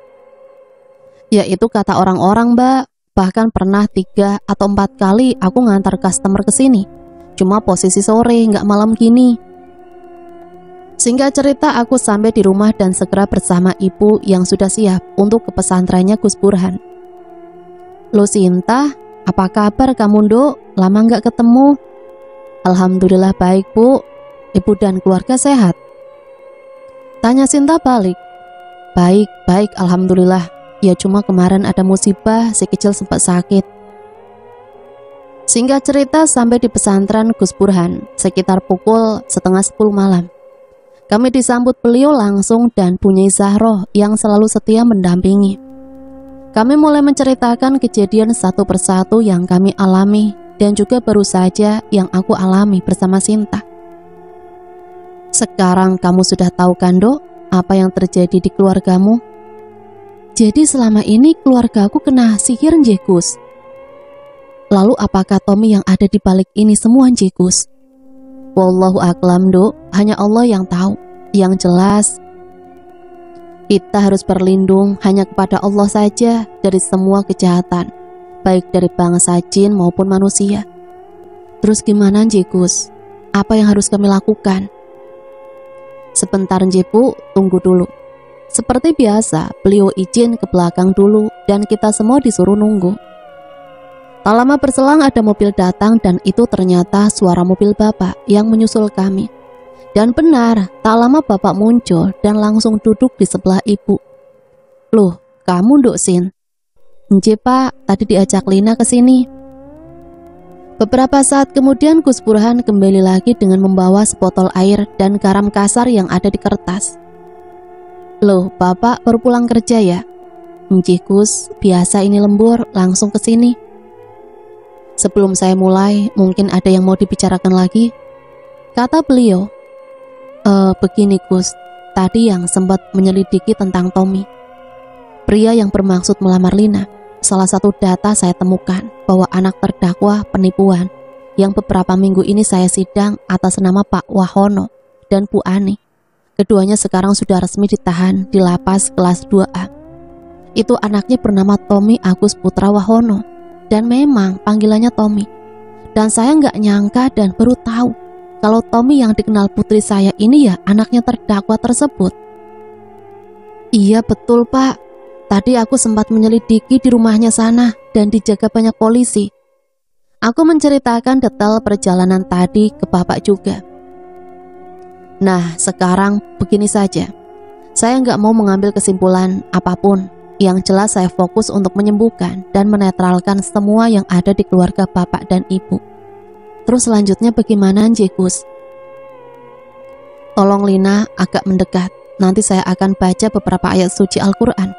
Ya itu kata orang-orang, Mbak. Bahkan pernah 3 atau 4 kali aku ngantar customer ke sini. Cuma posisi sore, nggak malam gini. Singkat cerita, aku sampai di rumah dan segera bersama ibu yang sudah siap untuk ke pesantrennya Gus Burhan. Lo Sinta, apa kabar kamu, Nduk? Lama nggak ketemu. Alhamdulillah baik, Bu. Ibu dan keluarga sehat? Tanya Sinta balik. Baik, alhamdulillah. Ya cuma kemarin ada musibah, si kecil sempat sakit. Singkat cerita, sampai di pesantren Gus Burhan sekitar pukul 9:30 malam. Kami disambut beliau langsung dan Bu Nyai Zahroh yang selalu setia mendampingi. Kami mulai menceritakan kejadian satu persatu yang kami alami dan juga baru saja yang aku alami bersama Sinta. Sekarang kamu sudah tahu kan, Dok, apa yang terjadi di keluargamu? Jadi selama ini keluarga aku kena sihir, Gus. Lalu apakah Tommy yang ada di balik ini semua, Gus? Wallahu a'lam, Dok, hanya Allah yang tahu. Yang jelas, kita harus berlindung hanya kepada Allah saja dari semua kejahatan, baik dari bangsa jin maupun manusia. Terus gimana, Gus? Apa yang harus kami lakukan? Sebentar, Bu, tunggu dulu. Seperti biasa, beliau izin ke belakang dulu dan kita semua disuruh nunggu. Tak lama berselang ada mobil datang dan itu ternyata suara mobil Bapak yang menyusul kami. Dan benar, tak lama Bapak muncul dan langsung duduk di sebelah Ibu. Loh, kamu, Nduk Sin? Nje, Pak, tadi diajak Lina ke sini. Beberapa saat kemudian Gus Burhan kembali lagi dengan membawa sebotol air dan garam kasar yang ada di kertas. Loh, Bapak baru pulang kerja ya? Nji Gus, biasa ini lembur, langsung ke sini. Sebelum saya mulai, mungkin ada yang mau dibicarakan lagi, kata beliau. Begini Gus, tadi yang sempat menyelidiki tentang Tommy, pria yang bermaksud melamar Lina. Salah satu data saya temukan bahwa anak terdakwa penipuan yang beberapa minggu ini saya sidang atas nama Pak Wahono dan Bu Ani. Keduanya sekarang sudah resmi ditahan di lapas kelas 2A. Itu anaknya bernama Tommy Agus Putra Wahono, dan memang panggilannya Tommy. Dan saya nggak nyangka dan baru tahu kalau Tommy yang dikenal putri saya ini ya anaknya terdakwa tersebut. Iya betul, Pak. Tadi aku sempat menyelidiki di rumahnya sana dan dijaga banyak polisi. Aku menceritakan detail perjalanan tadi ke Bapak juga. Nah, sekarang begini saja. Saya nggak mau mengambil kesimpulan apapun. Yang jelas saya fokus untuk menyembuhkan dan menetralkan semua yang ada di keluarga Bapak dan Ibu. Terus selanjutnya bagaimana, Gus? Tolong Lina agak mendekat. Nanti saya akan baca beberapa ayat suci Al-Quran.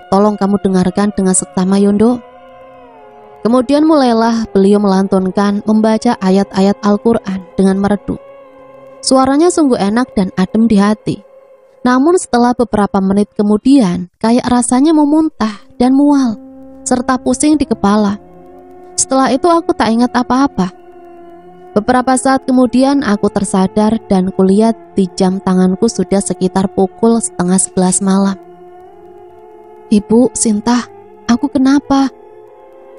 Tolong kamu dengarkan dengan seksama, Yondo. Kemudian mulailah beliau melantunkan membaca ayat-ayat Al-Quran dengan merdu. Suaranya sungguh enak dan adem di hati. Namun setelah beberapa menit kemudian, kayak rasanya mau muntah dan mual, serta pusing di kepala. Setelah itu aku tak ingat apa-apa. Beberapa saat kemudian aku tersadar dan kulihat di jam tanganku sudah sekitar pukul 10:30 malam. Ibu, Sinta, aku kenapa?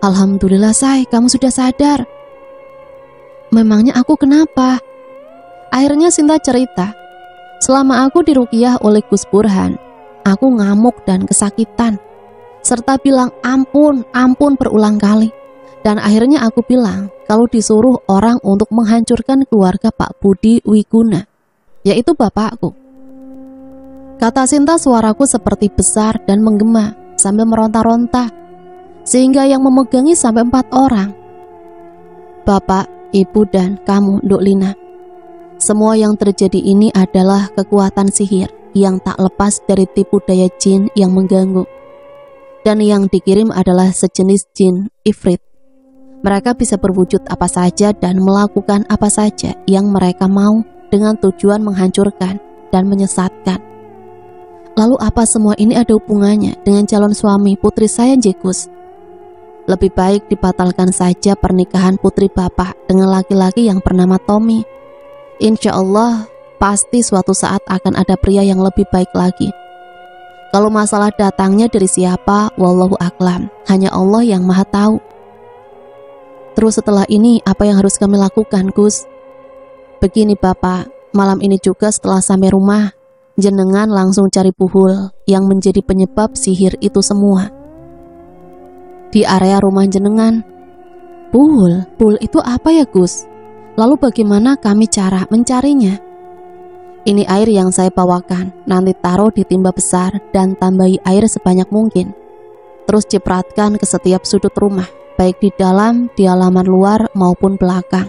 Alhamdulillah, Say, kamu sudah sadar. Memangnya aku kenapa? Akhirnya Sinta cerita, selama aku diruqyah oleh Gus Burhan, aku ngamuk dan kesakitan, serta bilang ampun berulang kali. Dan akhirnya aku bilang kalau disuruh orang untuk menghancurkan keluarga Pak Budi Wiguna, yaitu bapakku. Kata Sinta, suaraku seperti besar dan menggema sambil meronta-ronta, sehingga yang memegangi sampai 4 orang. Bapak, Ibu, dan kamu, Nduk Lina. Semua yang terjadi ini adalah kekuatan sihir yang tak lepas dari tipu daya jin yang mengganggu. Dan yang dikirim adalah sejenis jin ifrit. Mereka bisa berwujud apa saja dan melakukan apa saja yang mereka mau dengan tujuan menghancurkan dan menyesatkan. Lalu apa semua ini ada hubungannya dengan calon suami putri saya, Gus? Lebih baik dibatalkan saja pernikahan putri Bapak dengan laki-laki yang bernama Tommy. Insya Allah, pasti suatu saat akan ada pria yang lebih baik lagi. Kalau masalah datangnya dari siapa, wallahu a'lam, hanya Allah yang maha tahu. Terus setelah ini, apa yang harus kami lakukan, Gus? Begini Bapak, malam ini juga setelah sampai rumah, jenengan langsung cari Buhul yang menjadi penyebab sihir itu semua. Di area rumah jenengan. Buhul itu apa ya Gus? Lalu bagaimana kami cara mencarinya? Ini air yang saya bawakan, nanti taruh di timba besar dan tambahi air sebanyak mungkin. Terus cipratkan ke setiap sudut rumah, baik di dalam, di halaman luar maupun belakang.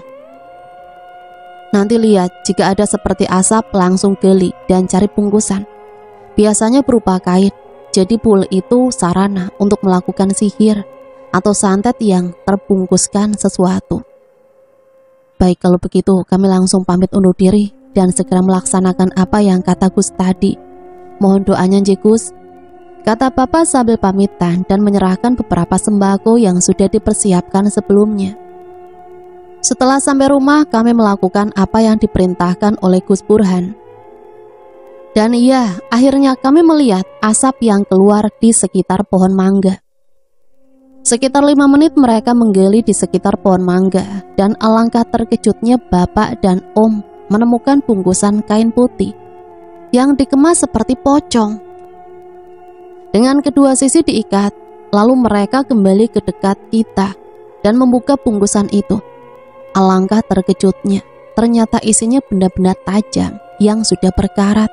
Nanti lihat, jika ada seperti asap langsung gali dan cari bungkusan. Biasanya berupa kait, jadi Buhul itu sarana untuk melakukan sihir atau santet yang terbungkuskan sesuatu. Baik, kalau begitu kami langsung pamit undur diri dan segera melaksanakan apa yang kata Gus tadi. Mohon doanya Nji Gus, kata Bapak sambil pamitan dan menyerahkan beberapa sembako yang sudah dipersiapkan sebelumnya. Setelah sampai rumah, kami melakukan apa yang diperintahkan oleh Gus Burhan. Dan iya, akhirnya kami melihat asap yang keluar di sekitar pohon mangga. Sekitar 5 menit mereka menggali di sekitar pohon mangga, dan alangkah terkejutnya Bapak dan Om menemukan bungkusan kain putih yang dikemas seperti pocong. Dengan kedua sisi diikat, lalu mereka kembali ke dekat kita dan membuka bungkusan itu. Alangkah terkejutnya, ternyata isinya benda-benda tajam yang sudah berkarat,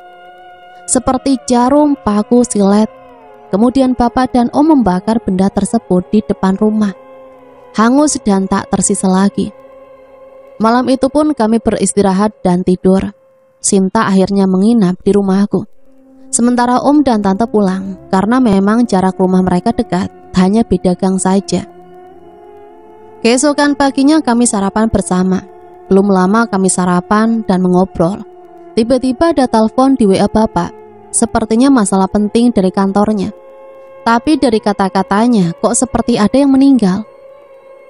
seperti jarum, paku, silet. Kemudian Bapak dan Om membakar benda tersebut di depan rumah, hangus dan tak tersisa lagi. Malam itu pun kami beristirahat dan tidur. Sinta akhirnya menginap di rumahku, sementara Om dan Tante pulang karena memang jarak rumah mereka dekat, hanya beda gang saja. Keesokan paginya kami sarapan bersama. Belum lama kami sarapan dan mengobrol. Tiba-tiba ada telepon di WA Bapak. Sepertinya masalah penting dari kantornya. Tapi dari kata-katanya kok seperti ada yang meninggal.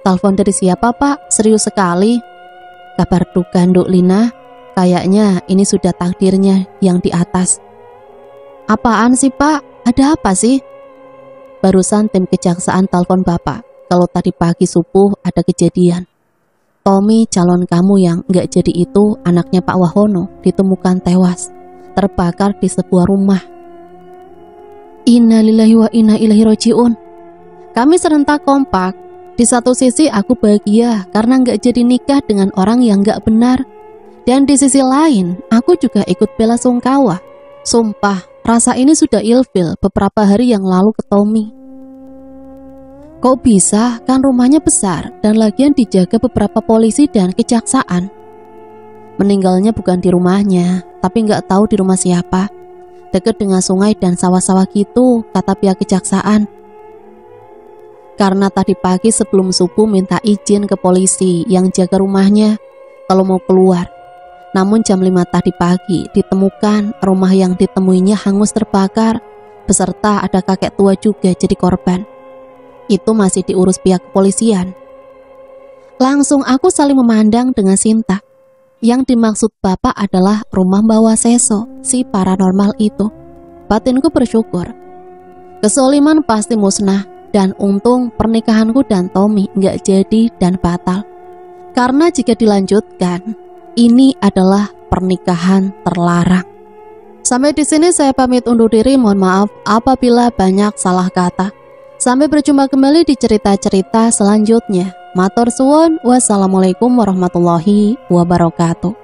Telepon dari siapa Pak? Serius sekali. Kabar duka Nduk Lina. Kayaknya ini sudah takdirnya yang di atas. Apaan sih Pak? Ada apa sih? Barusan tim kejaksaan telepon Bapak. Kalau tadi pagi subuh ada kejadian. Tommy, calon kamu yang nggak jadi itu, anaknya Pak Wahono, ditemukan tewas, terbakar di sebuah rumah. Innalillahi wa inna ilaihi rajiun. Kami serentak kompak. Di satu sisi aku bahagia karena nggak jadi nikah dengan orang yang nggak benar, dan di sisi lain aku juga ikut bela sungkawa. Sumpah, rasa ini sudah ilfil beberapa hari yang lalu ke Tommy. Kok bisa, kan rumahnya besar dan lagian dijaga beberapa polisi dan kejaksaan. Meninggalnya bukan di rumahnya, tapi nggak tahu di rumah siapa. Dekat dengan sungai dan sawah-sawah gitu, kata pihak kejaksaan. Karena tadi pagi sebelum subuh minta izin ke polisi yang jaga rumahnya kalau mau keluar. Namun jam 5 tadi pagi ditemukan rumah yang ditemuinya hangus terbakar, beserta ada kakek tua juga jadi korban. Itu masih diurus pihak kepolisian. Langsung aku saling memandang dengan Sinta. Yang dimaksud Bapak adalah rumah Mbak Waseso, si paranormal itu. Batinku bersyukur. Kesoliman pasti musnah, dan untung pernikahanku dan Tommy nggak jadi dan batal. Karena jika dilanjutkan, ini adalah pernikahan terlarang. Sampai di sini saya pamit undur diri. Mohon maaf apabila banyak salah kata. Sampai berjumpa kembali di cerita-cerita selanjutnya. Matur suwun, wassalamualaikum warahmatullahi wabarakatuh.